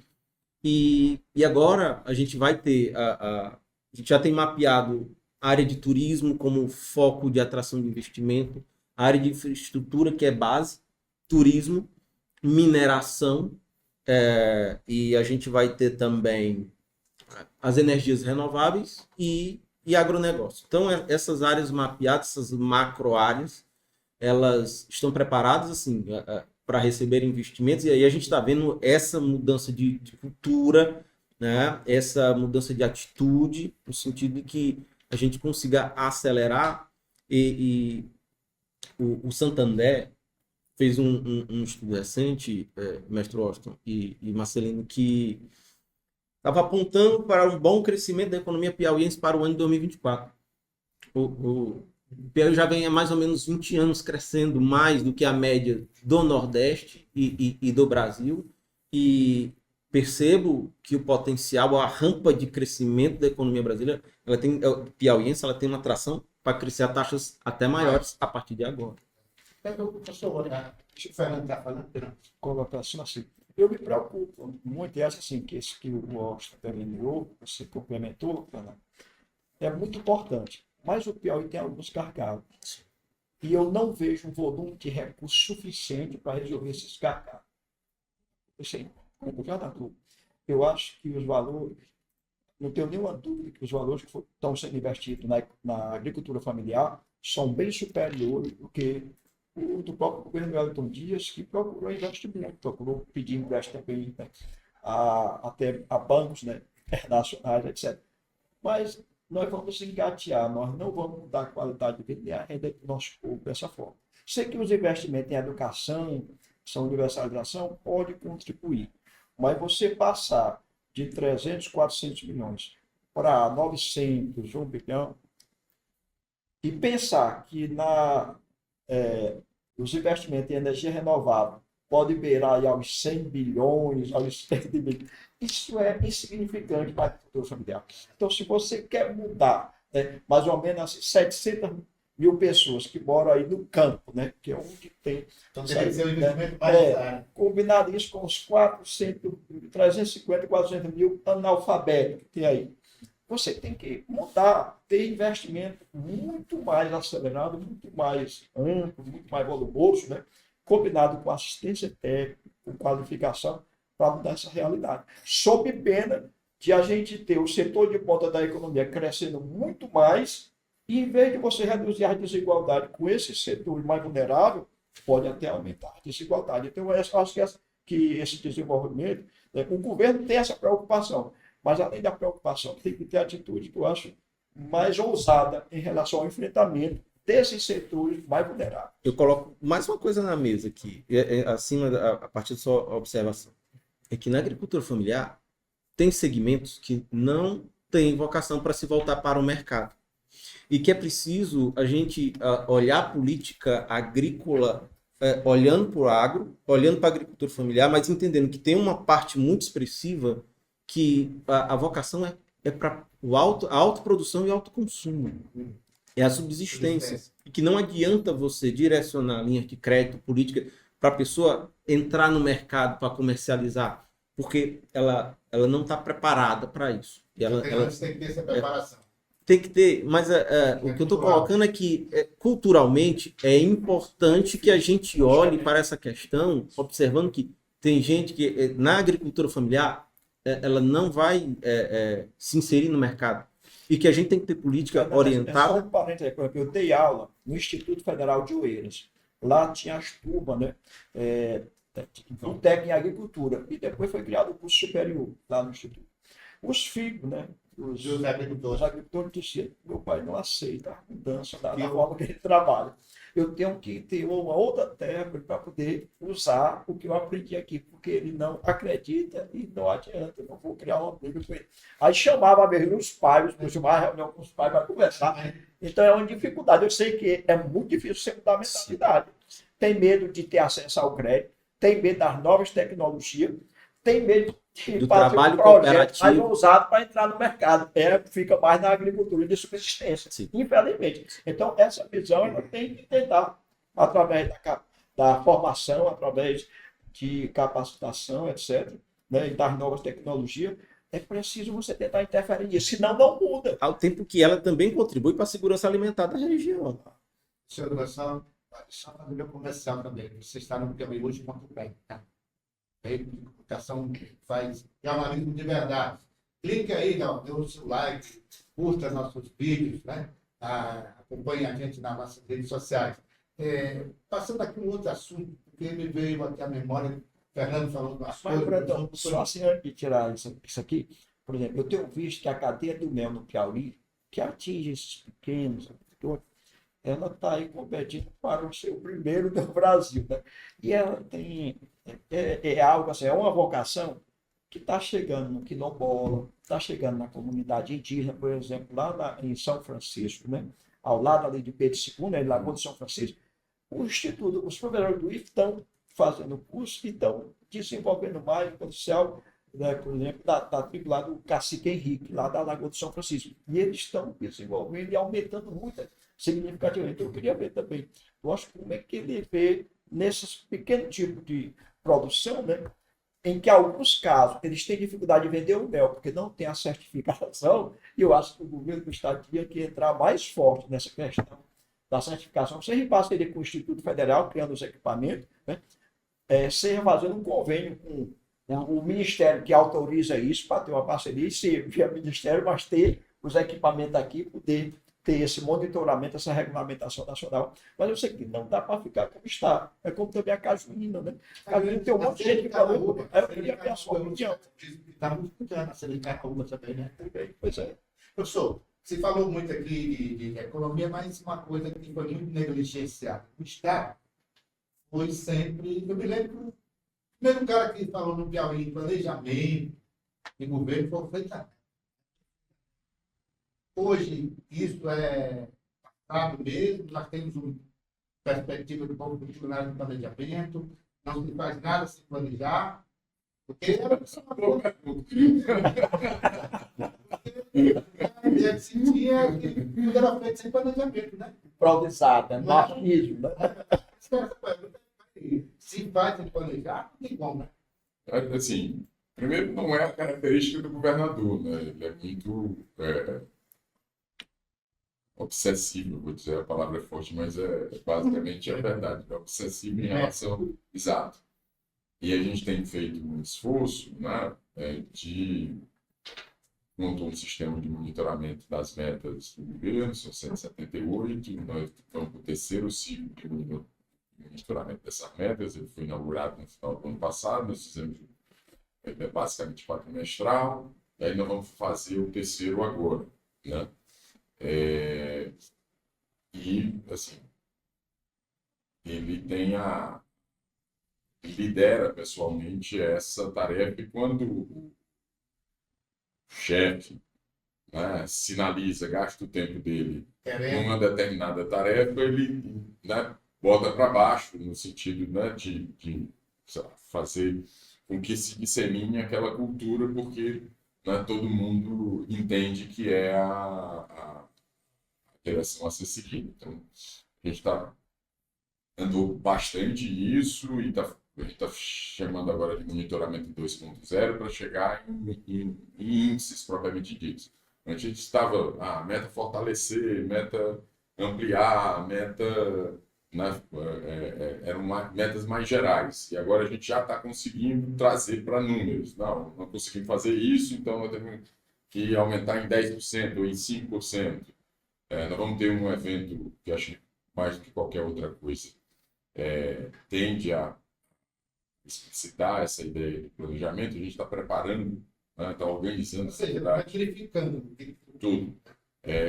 E agora a gente vai ter, a gente já tem mapeado a área de turismo como foco de atração de investimento, a área de infraestrutura, que é base, turismo, mineração, e a gente vai ter também as energias renováveis e agronegócio. Então, essas áreas mapeadas, essas macro-áreas, elas estão preparadas assim, para receber investimentos, e aí a gente está vendo essa mudança de cultura, né? Essa mudança de atitude, no sentido de que a gente consiga acelerar, e o Santander fez um estudo recente, mestre Washington e Marcelino, que estava apontando para um bom crescimento da economia piauiense para o ano de 2024. O Piauí já vem há mais ou menos 20 anos crescendo mais do que a média do Nordeste e do Brasil, e percebo que o potencial, a rampa de crescimento da economia brasileira, piauiense, ela tem uma atração para crescer a taxas até maiores a partir de agora. Deixa o Fernando estar falando. Colocação assim. Eu me preocupo muito, e acho assim, que esse que o Washington terminou, você complementou, Fernando, é muito importante. Mas o Piauí tem alguns gargalos. E eu não vejo um volume de recursos suficiente para resolver esses gargalos. Eu acho que os valores, não tenho nenhuma dúvida que os valores que estão sendo investidos na agricultura familiar são bem superiores do que o do próprio governo Wellington Dias, que procurou investimento, procurou pedir empréstimo também, né, até a bancos, né, internacionais, etc. Mas nós vamos engatear, nós não vamos mudar a qualidade de vida e a renda do nosso povo dessa forma. Sei que os investimentos em educação, essa universalização, pode contribuir, mas você passar de 300, 400 milhões para 900, 1 bilhão, e pensar que os investimentos em energia renovável podem beirar aos 100 bilhões, aos 100 bilhões, isso é insignificante para a agricultura familiar. Então, se você quer mudar, mais ou menos 700 mil pessoas que moram aí no campo, né, que é onde tem... Então, deve ser um investimento mais combinar isso com os 350, 400 mil analfabetos que tem aí. Você tem que mudar, ter investimento muito mais acelerado, muito mais amplo, muito mais volumoso, né, combinado com assistência técnica, com qualificação, para mudar essa realidade. Sob pena de a gente ter o setor de ponta da economia crescendo muito mais, e em vez de você reduzir a desigualdade com esse setor mais vulnerável, pode até aumentar a desigualdade. Então, eu acho que esse desenvolvimento, o governo tem essa preocupação, mas além da preocupação, tem que ter atitude que eu acho mais ousada em relação ao enfrentamento desses setores mais vulneráveis. Eu coloco mais uma coisa na mesa aqui, a partir da sua observação. É que na agricultura familiar tem segmentos que não tem vocação para se voltar para o mercado. E que é preciso a gente olhar a política agrícola olhando para o agro, olhando para a agricultura familiar, mas entendendo que tem uma parte muito expressiva que a vocação é para a autoprodução e autoconsumo. É a subsistência. E que não adianta você direcionar linhas de crédito, política, para a pessoa entrar no mercado para comercializar, porque ela não está preparada para isso. E ela tem que ter essa preparação. Tem que ter, mas o que eu estou colocando é que, culturalmente, é importante que a gente olhe para essa questão, observando que tem gente que, na agricultura familiar, ela não vai se inserir no mercado. E que a gente tem que ter política orientada. Só um parênteses, eu dei aula no Instituto Federal de Oeiras. Lá tinha as turmas, né? Um técnico em agricultura. E depois foi criado o curso superior lá no Instituto. Os filhos, né? Os agricultores diziam, meu pai não aceita a mudança da forma que ele trabalha. Eu tenho que ter uma outra terra para poder usar o que eu aprendi aqui, porque ele não acredita e não adianta, eu não vou criar uma briga com ele. Aí chamava mesmo os pais, chamava reunião com os pais para conversar. Então é uma dificuldade. Eu sei que é muito difícil você mudar a mentalidade. Tem medo de ter acesso ao crédito, tem medo das novas tecnologias, tem medo do trabalho cooperativo mais ousado para entrar no mercado. Fica mais na agricultura de subsistência, Sim. infelizmente. Então, essa visão ela tem que tentar, através da formação, através de capacitação, etc., né, e das novas tecnologias, é preciso você tentar interferir nisso, senão não muda. Ao tempo que ela também contribui para a segurança alimentar da região. Senhor Educação, só para o meu comercial também. Você está no Piauí hoje muito bem, tá? A educação faz jornalismo de verdade. Clique aí, dê o seu like, curta nossos vídeos, né? Acompanhe a gente nas nossas redes sociais. Passando aqui um outro assunto, porque me veio aqui à memória, o Fernando falou do assunto. Só assim, antes de tirar isso aqui, por exemplo, eu tenho visto que a cadeia do mel no Piauí, que atinge esses pequenos, ela está aí competindo para ser o primeiro do Brasil, né? E ela tem algo assim, é uma vocação que está chegando no quilombola, está chegando na comunidade indígena, por exemplo, lá em São Francisco, né? Ao lado ali de Pedro II, né? Lagoa de São Francisco, o Instituto, os professores do IF estão fazendo curso e estão desenvolvendo mais o potencial, né, por exemplo, da tribo lá do Cacique Henrique, lá da Lagoa de São Francisco. E eles estão desenvolvendo e aumentando muito significativamente. Então, eu queria ver também, eu acho como é que ele vê nesses pequenos tipos de produção, né, em que, em alguns casos, eles têm dificuldade de vender o mel, porque não tem a certificação, e eu acho que o governo do Estado tinha que entrar mais forte nessa questão da certificação, seja em parceria com o Instituto Federal, criando os equipamentos, né, seja fazendo um convênio com o Ministério que autoriza isso, para ter uma parceria, e ser via Ministério, mas ter os equipamentos aqui, poder ter esse monitoramento, essa regulamentação nacional. Mas eu sei que não dá para ficar como está. É como também a cajuína, né? A cajuína tem um monte de gente que falou, aí eu queria ver a sua opinião. Está muito cuidando a Selicarruba também, né? Pois é. Professor, você falou muito aqui de economia, mas uma coisa que foi muito negligenciada. O Estado foi sempre... Eu me lembro, o primeiro cara que falou no Piauí em planejamento de governo foi o Freitas. Hoje, isso é passado mesmo, nós temos uma perspectiva de como funcionar no planejamento, não se faz nada sem planejar, porque era só uma boa ele sentia que tudo era feito sem planejamento, né? Improvisada, machismo, né? Se faz sem planejar, não tem como, né? Assim, primeiro, não é a característica do governador, né? Ele é muito obsessivo, vou dizer, a palavra é forte, mas basicamente é verdade. É obsessivo em relação... Exato. E a gente tem feito um esforço, né, de montou um sistema de monitoramento das metas do governo, são 178, nós estamos no terceiro ciclo de monitoramento dessas metas, ele foi inaugurado no final do ano passado, nós fizemos basicamente quadrimestral, e aí nós vamos fazer o terceiro agora, né? E, assim, ele lidera pessoalmente essa tarefa, e quando o chefe né, sinaliza, gasta o tempo dele Querendo. numa determinada tarefa, ele, né, bota para baixo, no sentido, né, de sei lá, fazer com que se dissemine aquela cultura, porque, né, todo mundo entende que é a direção a ser seguida. Então, a gente andou bastante nisso e a gente está chamando agora de monitoramento 2.0 para chegar em índices propriamente ditos. Antes a gente estava, meta fortalecer, meta ampliar, meta, né, eram metas mais gerais. E agora a gente já está conseguindo trazer para números. Não conseguimos fazer isso, então nós temos que aumentar em 10% ou em 5%. Nós vamos ter um evento que acho que mais do que qualquer outra coisa tende a explicitar essa ideia de planejamento. A gente está preparando, está organizando Ou seja, está verificando. tudo,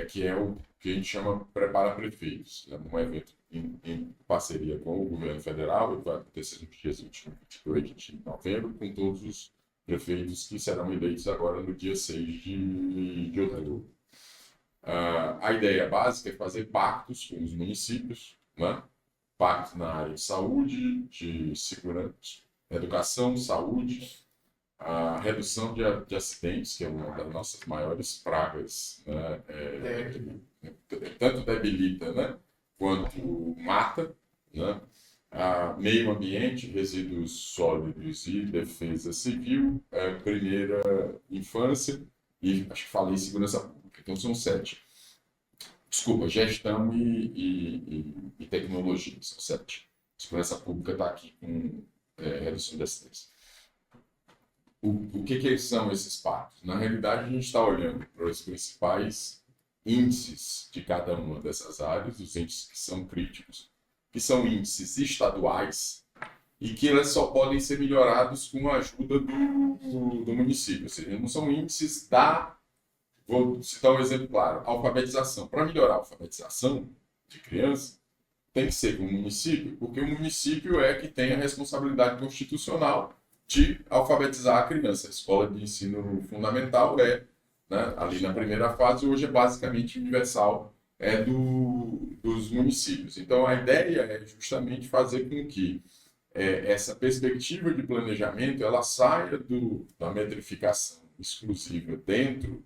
que é o que a gente chama Prepara Prefeitos. É um evento em parceria com o governo federal, que vai acontecer nos dias 21 e 22 de novembro, com todos os prefeitos que serão eleitos agora no dia 6 de outubro. A ideia básica é fazer pactos com os municípios, né? Pactos na área de saúde, de segurança, educação, saúde, a redução de acidentes, que é uma das nossas maiores pragas, né? Tanto debilita, né, quanto mata, né? Meio ambiente, resíduos sólidos e defesa civil, primeira infância, e acho que falei segurança pública, então são 7. Desculpa, gestão e tecnologia, são 7. Segurança pública está aqui com redução de acidentes. O que são esses pactos? Na realidade, a gente está olhando para os principais índices de cada uma dessas áreas, os índices que são críticos, que são índices estaduais e que eles só podem ser melhorados com a ajuda do município. Ou seja, não são índices Vou citar um exemplo claro, alfabetização. Para melhorar a alfabetização de criança, tem que ser com o município, porque o município é que tem a responsabilidade constitucional de alfabetizar a criança. A escola de ensino fundamental né, ali na primeira fase, hoje é basicamente universal, dos municípios. Então, a ideia é justamente fazer com que essa perspectiva de planejamento ela saia da metrificação exclusiva dentro,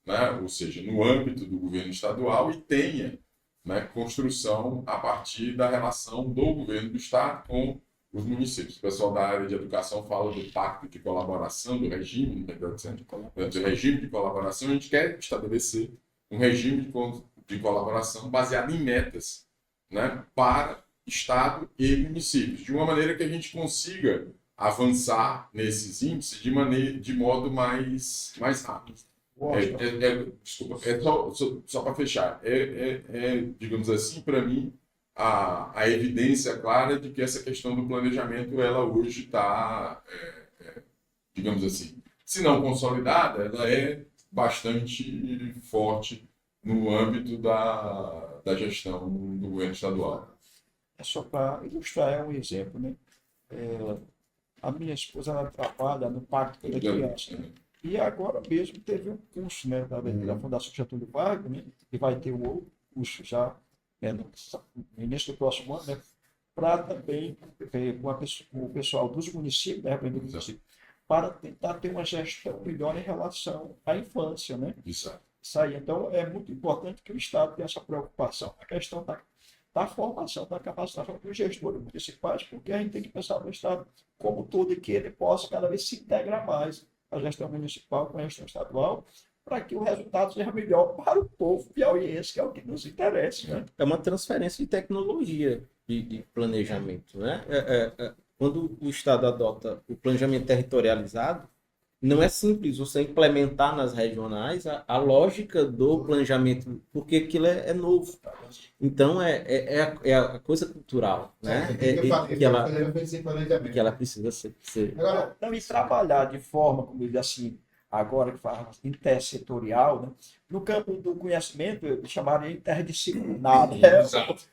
né, ou seja, no âmbito do governo estadual e tenha, né, construção a partir da relação do governo do estado com os municípios. O pessoal da área de educação fala do pacto de colaboração, do regime, regime de colaboração. A gente quer estabelecer um regime de colaboração baseado em metas, né, para Estado e municípios, de uma maneira que a gente consiga avançar nesses índices de modo mais rápido. Desculpa, só para fechar, digamos assim, para mim, a evidência clara de que essa questão do planejamento, ela hoje está, digamos assim, se não consolidada, ela é bastante forte no âmbito da gestão do governo estadual. Só para ilustrar, um exemplo, né? A minha esposa ela trabalha no Pacto pela Criança, né? E agora mesmo teve um curso, né, da Fundação Getúlio Vargas, né, que vai ter um curso já no início do próximo ano, né, para também com o pessoal dos municípios, né, para tentar ter uma gestão melhor em relação à infância, né? Isso aí. Então, é muito importante que o Estado tenha essa preocupação. A questão da formação, da capacitação dos gestores municipais, porque a gente tem que pensar no Estado como todo e que ele possa cada vez se integrar mais a gestão municipal com a gestão estadual, para que o resultado seja melhor para o povo piauiense, que é o que nos interessa. Né? É uma transferência de tecnologia de planejamento. Né? Quando o Estado adota o planejamento territorializado, não é simples você implementar nas regionais a lógica do planejamento, porque aquilo é novo. Então, é a coisa cultural, né? Que ela precisa ser. Agora, não, e trabalhar de forma, como eu digo assim, agora que faz intersetorial, né? No campo do conhecimento, eu chamaria interdisciplinar, né? Exato.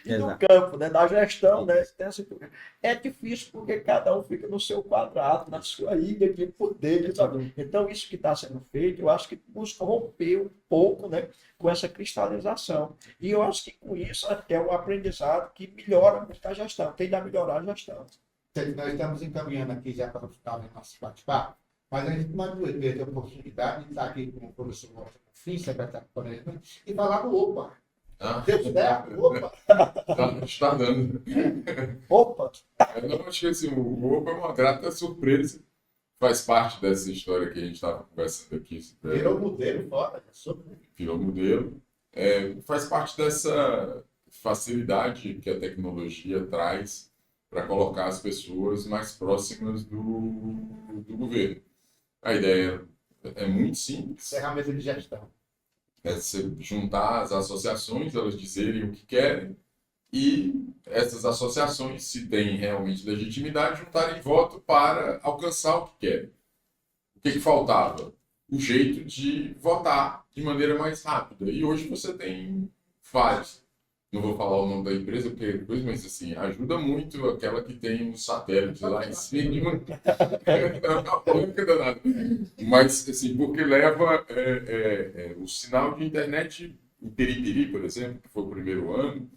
E no Exato. campo, né, da gestão, né, intersetorial. É difícil porque cada um fica no seu quadrado, na sua ilha de poder, sabe? Então, isso que está sendo feito, eu acho que busca romper um pouco, né, com essa cristalização. E eu acho que com isso é um aprendizado que melhora muito a gestão, tende a melhorar a gestão. Nós estamos encaminhando aqui já para o final do nosso bate-papo, mas a gente não pode perder a oportunidade de estar aqui com o professor Washington Fim, secretário de Planejamento, e falar do OPA. Ah, Deu certo? OPA! está dando. Opa! Eu não acho que assim, o Opa é uma grata surpresa. Faz parte dessa história que a gente estava conversando aqui. Virou modelo fora. Virou modelo. Faz parte dessa facilidade que a tecnologia traz para colocar as pessoas mais próximas do governo. A ideia é muito simples. Ferramenta de gestão. É você juntar as associações, elas dizerem o que querem, e essas associações, se têm realmente legitimidade, juntarem voto para alcançar o que querem. O que faltava? O jeito de votar de maneira mais rápida. E hoje você tem vários. Não vou falar o nome da empresa, porque depois, mas assim, ajuda muito aquela que tem um satélite lá em cima. Não, danado. Mas, assim, porque leva o sinal de internet em Peripiri, por exemplo, que foi o primeiro ano.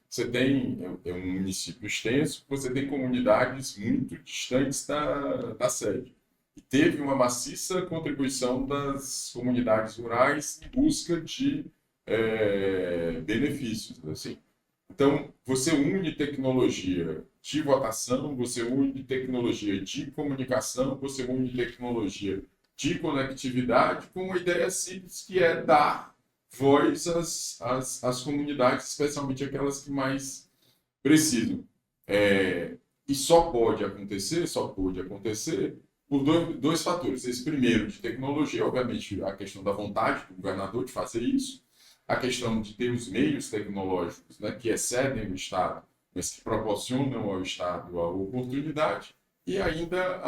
Você tem um município extenso, você tem comunidades muito distantes da sede. E teve uma maciça contribuição das comunidades rurais em busca de benefícios, assim. Então, você une tecnologia de votação, você une tecnologia de comunicação, você une tecnologia de conectividade com uma ideia simples que é dar voz às comunidades, especialmente aquelas que mais precisam. E só pode acontecer por dois fatores. Esse primeiro, de tecnologia, obviamente, a questão da vontade do governador de fazer isso, a questão de ter os meios tecnológicos, né, que excedem o Estado, mas que proporcionam ao Estado a oportunidade, e ainda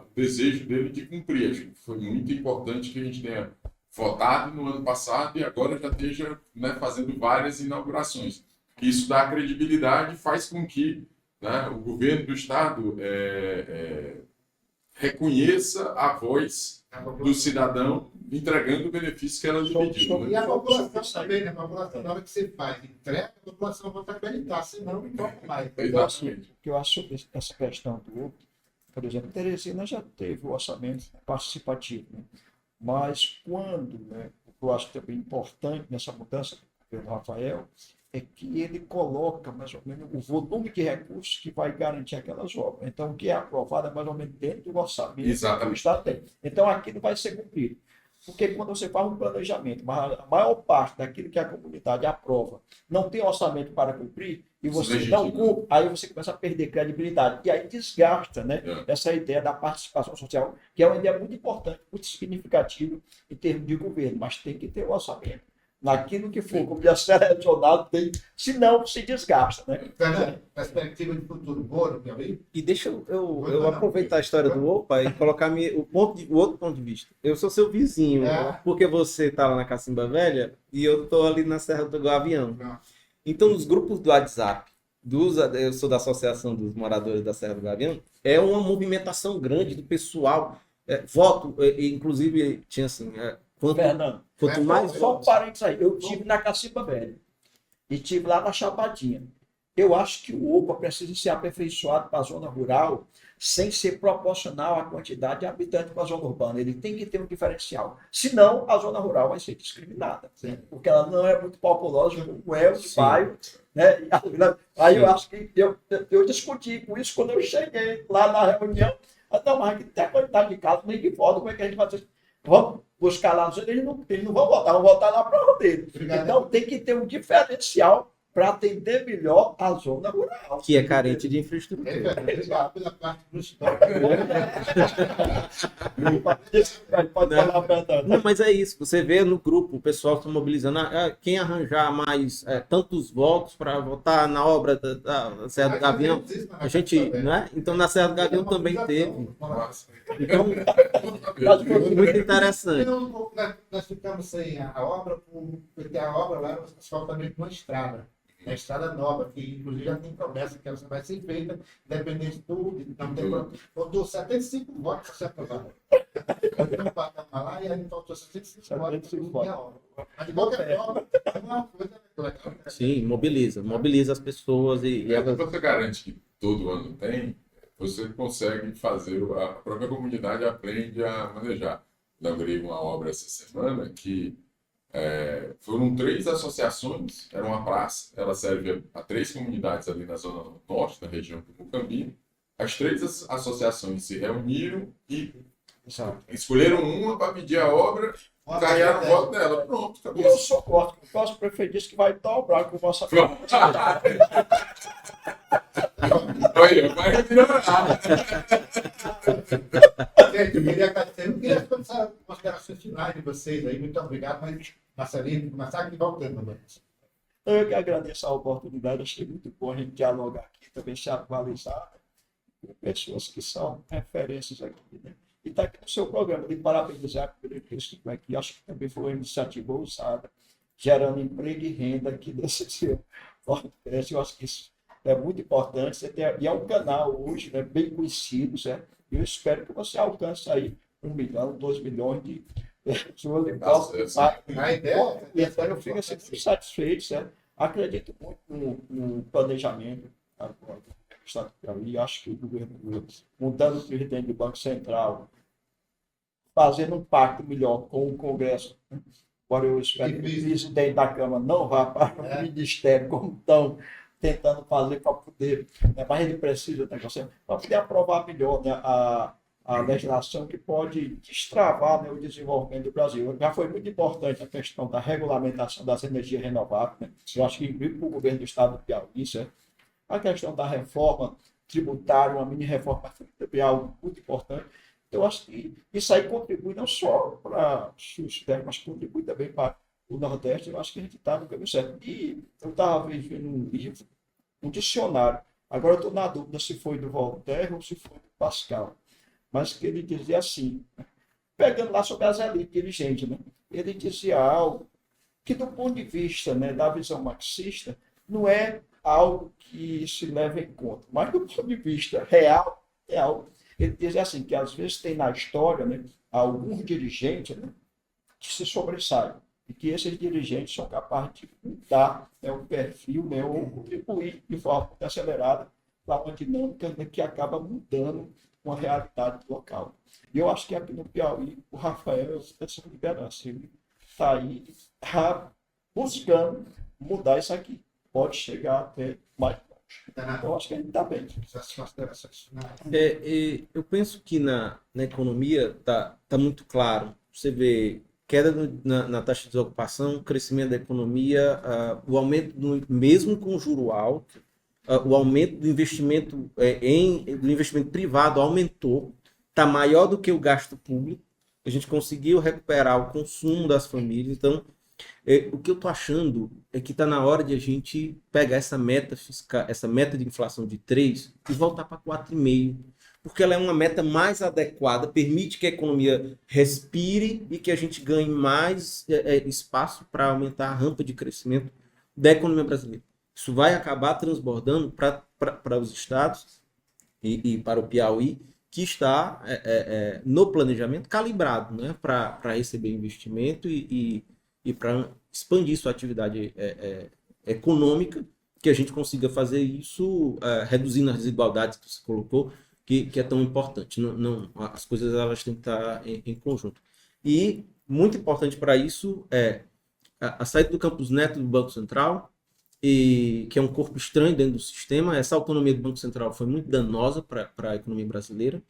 o desejo dele de cumprir. Acho que foi muito importante que a gente tenha votado no ano passado e agora já esteja, né, fazendo várias inaugurações. Isso dá credibilidade e faz com que, né, o governo do Estado reconheça a voz do cidadão entregando o benefício que ela lhe pediu. E a população também, né? A população, na hora que você faz, entrega, a população vai acreditar, senão não toca mais. Exatamente. O que eu acho sobre essa questão do, por exemplo, Teresina já teve o orçamento participativo, né? Mas quando, né, o que eu acho também importante nessa mudança do Rafael, é que ele coloca mais ou menos o volume de recursos que vai garantir aquelas obras. Então, o que é aprovado é mais ou menos dentro do orçamento que o Estado tem. Então, aquilo vai ser cumprido. Porque quando você faz um planejamento, a maior parte daquilo que a comunidade aprova não tem orçamento para cumprir, e você não cumpre, aí você começa a perder credibilidade. E aí desgasta, né, essa ideia da participação social, que é uma ideia muito importante, muito significativa em termos de governo, mas tem que ter o orçamento. Naquilo que for, como já selecionado, tem, senão se desgasta, né? Perspectiva de futuro boa no Piauí? E deixa eu aproveitar a história do OPA e colocar o outro ponto de vista. Eu sou seu vizinho, porque você está lá na Cacimba Velha e eu estou ali na Serra do Gavião. Então, nos grupos do WhatsApp, eu sou da Associação dos Moradores da Serra do Gavião, é uma movimentação grande do pessoal. Voto, inclusive, tinha assim... Fernando, quanto mais só um parênteses aí. Eu estive na Cacimba Velha e estive lá na Chapadinha. Eu acho que o OPA precisa ser aperfeiçoado para a zona rural sem ser proporcional à quantidade de habitantes para a zona urbana. Ele tem que ter um diferencial. Senão, a zona rural vai ser discriminada. Porque ela não é muito populosa como é o bairro. Né? Aí eu acho que eu discuti com isso quando eu cheguei lá na reunião. Não, mas aqui tem a quantidade de casos, nem que foda, como é que a gente vai fazer? Vamos buscar lá, eles não vão votar, vão votar na prova dele. Então tem que ter um diferencial para atender melhor a zona rural. Que é carente de infraestrutura. Obrigado pela parte do estoque. Pode falar a verdade. Não, mas é isso. Você vê no grupo o pessoal se mobilizando. Quem arranjar mais tantos votos para votar na obra da Serra do Gavião, a gente, não é? Então na Serra do Gavião também teve. Então, muito interessante. Nós ficamos sem a obra, porque a obra lá era asfaltamento de uma estrada. A estrada nova, que inclusive já tem promessa que ela vai ser feita, independente do. Não tem problema. Faltou 75 votos para ser aprovado. Lá e aí faltou 75 votos para a obra. Mas de qualquer forma, é uma coisa. Sim, mobiliza as pessoas e Quando você garante que todo ano tem, você consegue fazer, a própria comunidade aprende a manejar. Lembrei uma obra essa semana que foram 3 associações, era uma praça, ela serve a 3 comunidades ali na zona norte, na região do Mucambi. As 3 associações se reuniram e escolheram uma para pedir a obra, ganharam o voto dela. Pronto, acabou. Eu sou contra. O nosso prefeito disse que vai dobrar com o vossa Olha, vai melhorar. Gente, eu queria começar as considerações finais de vocês aí. Muito obrigado, mas Marcelino, começar aqui voltando, Luiz. Eu que agradeço a oportunidade, achei muito bom a gente dialogar aqui, também se atualizar com pessoas que são referências aqui, né? E está aqui no seu programa, de parabenizar pelo texto aqui, acho que também foi uma iniciativa ousada, gerando emprego e renda aqui nesse seu podcast. Eu acho que isso é muito importante. Você tem, e é um canal hoje, né, bem conhecido, certo? E eu espero que você alcance aí 1 milhão, 2 milhões de pessoas. A ideia E então eu fico assim, muito satisfeito, certo? Acredito muito no planejamento agora do Estado do Piauí. Acho que o governo, mudando o presidente do Banco Central, fazendo um pacto melhor com o Congresso. Agora eu espero que o presidente da Câmara não vá para o Ministério, como estão tentando fazer para poder, né, mas ele precisa do negócio para poder aprovar melhor, né, a legislação que pode destravar, né, o desenvolvimento do Brasil. Já foi muito importante a questão da regulamentação das energias renováveis, né? Eu acho que inclusive para o governo do Estado do Piauí, certo? A questão da reforma tributária, uma mini reforma também é algo muito importante. Eu acho que isso aí contribui não só para o Sul-Sudeste, mas contribui também para o Nordeste. Eu acho que a gente está no caminho certo. E eu estava vendo um livro, um dicionário. Agora eu estou na dúvida se foi do Voltaire ou se foi do Pascal. Mas que ele dizia assim, pegando lá sobre as elites dirigentes, né? Ele dizia algo que, do ponto de vista, né, da visão marxista, não é algo que se leva em conta, mas do ponto de vista real, é algo. Ele dizia assim, que às vezes tem na história, né, alguns dirigentes, né, que se sobressaem, e que esses dirigentes são capazes de mudar, né, o perfil, né, ou contribuir de forma muito acelerada para uma dinâmica, né, que acaba mudando uma realidade local. E eu acho que aqui no Piauí, o Rafael, essa liderança, ele está aí buscando mudar isso aqui. Pode chegar até mais longe. Eu acho que a gente está bem. Eu penso que na economia tá muito claro. Você vê queda na taxa de desocupação, crescimento da economia, o aumento, mesmo com juro alto, o aumento do investimento do investimento privado aumentou, está maior do que o gasto público. A gente conseguiu recuperar o consumo das famílias. Então, o que eu estou achando é que está na hora de a gente pegar essa meta fiscal, essa meta de inflação de 3 e voltar para 4,5, porque ela é uma meta mais adequada, permite que a economia respire e que a gente ganhe mais espaço para aumentar a rampa de crescimento da economia brasileira. Isso vai acabar transbordando para os estados e para o Piauí, que está no planejamento calibrado, né, para receber investimento e para expandir sua atividade econômica, que a gente consiga fazer isso reduzindo as desigualdades que você colocou, que é tão importante. As coisas elas têm que estar em conjunto. E muito importante para isso é a saída do Campos Neto do Banco Central, que é um corpo estranho dentro do sistema. Essa autonomia do Banco Central foi muito danosa para a economia brasileira,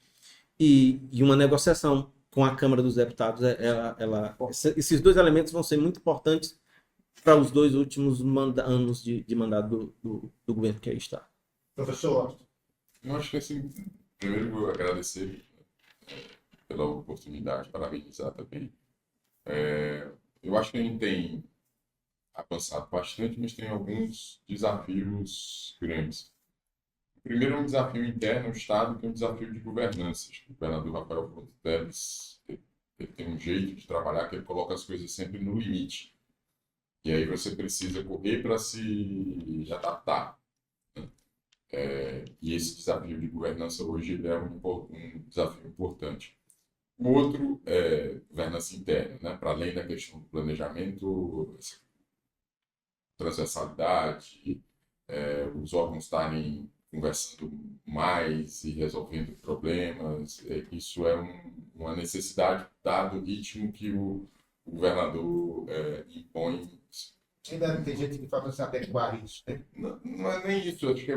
e uma negociação com a Câmara dos Deputados, esses 2 elementos vão ser muito importantes para os 2 últimos anos de mandato do governo que aí está. Professor Austin. Eu acho que, assim, primeiro eu vou agradecer pela oportunidade, parabenizar também. Eu acho que a gente tem avançado bastante, mas tem alguns desafios grandes. O primeiro é um desafio interno ao Estado, que é um desafio de governança. O governador Rafael Fontes Teles, ele tem um jeito de trabalhar que ele coloca as coisas sempre no limite. E aí você precisa correr para se adaptar. E esse desafio de governança hoje ele é um desafio importante. O outro é governança interna, né? Para além da questão do planejamento, transversalidade, os órgãos estarem conversando mais e resolvendo problemas, isso é uma necessidade, dado o ritmo que o governador impõe. Ainda tem gente que fala se adequar a isso, né? Não é nem isso, acho que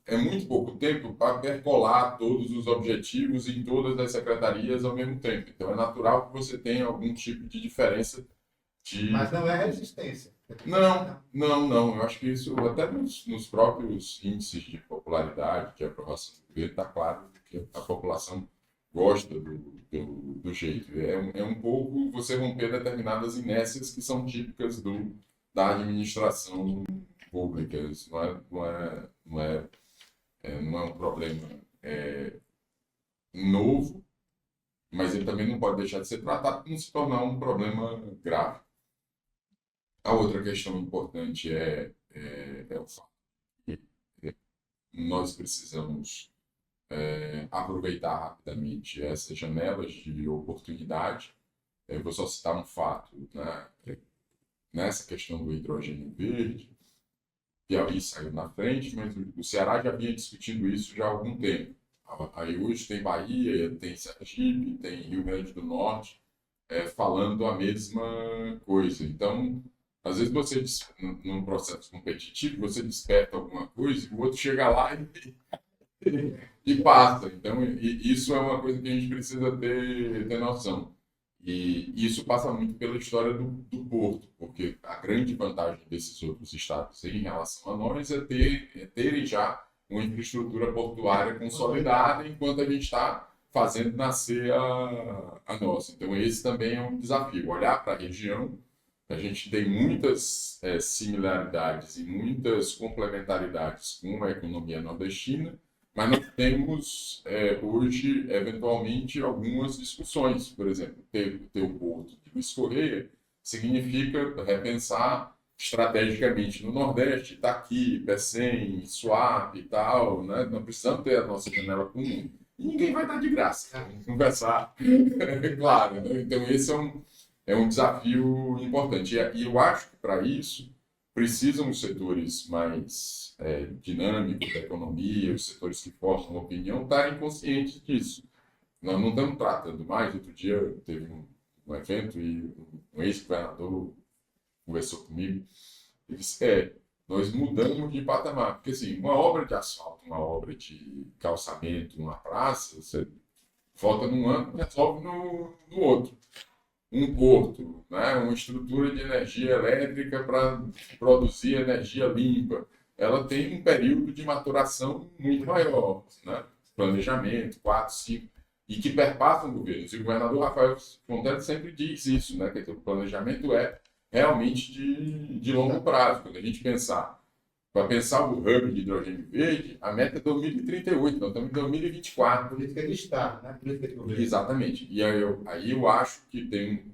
é muito pouco tempo para percolar todos os objetivos em todas as secretarias ao mesmo tempo. Então, é natural que você tenha algum tipo de diferença de... Mas não é resistência. Não. Eu acho que isso, até nos próprios índices de popularidade, de aprovação do governo, está claro que a população gosta do jeito. É um pouco você romper determinadas inércias que são típicas da administração pública. Isso não é um problema novo, mas ele também não pode deixar de ser tratado para não se tornar um problema grave. A outra questão importante é o fato que nós precisamos aproveitar rapidamente essas janelas de oportunidade. Eu vou só citar um fato, né? Nessa questão do hidrogênio verde, Piauí saiu na frente, mas o Ceará já vinha discutindo isso já há algum tempo. Aí hoje tem Bahia, tem Sergipe, tem Rio Grande do Norte falando a mesma coisa. Então, às vezes você, num processo competitivo, você desperta alguma coisa e o outro chega lá e passa. Então, isso é uma coisa que a gente precisa ter noção. E isso passa muito pela história do Porto, porque a grande vantagem desses outros estados em relação a nós é terem já uma infraestrutura portuária consolidada, enquanto a gente está fazendo nascer a nossa. Então, esse também é um desafio, olhar para a região. A gente tem muitas similaridades e muitas complementaridades com a economia nordestina, mas nós temos hoje, eventualmente, algumas discussões. Por exemplo, ter o porto de Luiz Correia significa repensar estrategicamente no Nordeste, Itaqui, Pecém, Suape e tal, né? Nós precisamos ter a nossa janela comum. E ninguém vai dar de graça, vamos conversar, claro. Né? Então, esse é um desafio importante. E eu acho que, para isso, precisam os setores mais dinâmicos da economia, os setores que formam a opinião, estarem conscientes disso. Nós não estamos tratando mais. Outro dia teve um evento e um ex-governador conversou comigo e disse, nós mudamos de patamar. Porque, assim, uma obra de asfalto, uma obra de calçamento, uma praça, você volta num ano e resolve no outro. Um porto, né? Uma estrutura de energia elétrica para produzir energia limpa, ela tem um período de maturação muito maior, né? Planejamento, 4, 5, e que perpassam governos. E o governador Rafael Fontes sempre diz isso, né? Que o planejamento é realmente de longo prazo. Quando a gente para pensar o hub de hidrogênio verde, a meta é 2038, nós estamos em 2024. Política de Estado, né? Política de governo. Exatamente. E aí eu acho que tem,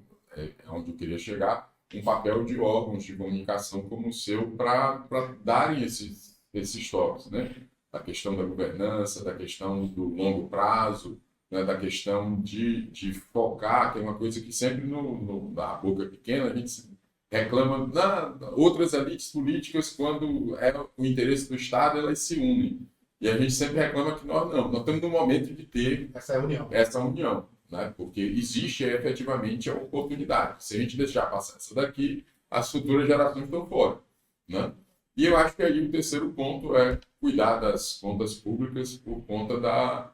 onde eu queria chegar, um papel de órgãos de comunicação como o seu para darem esses toques, né? Da questão da governança, da questão do longo prazo, né? Da questão de focar, que é uma coisa que sempre na boca pequena a gente reclama, outras elites políticas, quando é o interesse do Estado, elas se unem. E a gente sempre reclama que nós estamos no momento de ter essa união, né? Porque existe efetivamente a oportunidade. Se a gente deixar passar essa daqui, as futuras gerações estão fora, né? E eu acho que aí o terceiro ponto é cuidar das contas públicas por conta da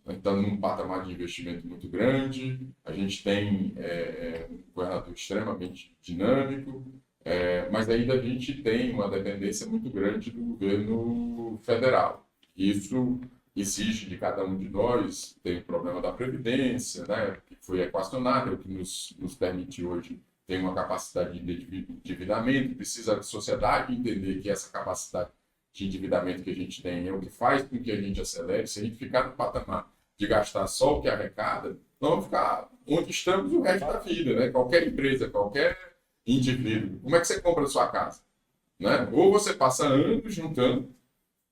está num patamar de investimento muito grande, a gente tem um governador extremamente dinâmico, mas ainda a gente tem uma dependência muito grande do governo federal. Isso exige de cada um de nós, tem o problema da Previdência, né, que foi equacionado, o que nos permite hoje ter uma capacidade de endividamento, precisa a sociedade entender que essa capacidade de endividamento que a gente tem é o que faz com que a gente acelere. Se a gente ficar no patamar de gastar só o que arrecada, nós vamos ficar onde estamos o resto da vida, né? Qualquer empresa, qualquer indivíduo. Como é que você compra a sua casa? Né? Ou você passa anos juntando,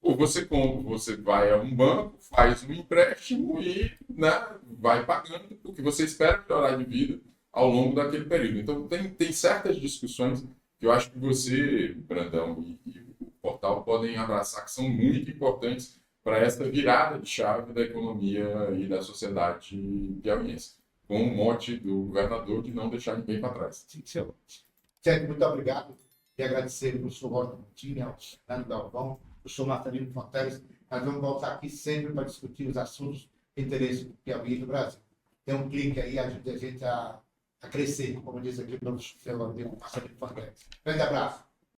ou você compra, você vai a um banco, faz um empréstimo e, né, vai pagando o que você espera melhorar de vida ao longo daquele período. Então, tem certas discussões que eu acho que você, Brandão, e o portal podem abraçar, que são muito importantes para essa virada de chave da economia e da sociedade piauiense, com o mote do governador de não deixar ninguém para trás. Certo, muito obrigado. E agradecer ao professor Rocha Coutinho, ao Fernando Galvão, ao professor Marcelino Fonteles. Nós vamos voltar aqui sempre para discutir os assuntos de interesse do Piauí e do Brasil. Tem um clique aí, ajuda a gente a crescer, como diz aqui o professor Marcelino Fonteles. Grande abraço.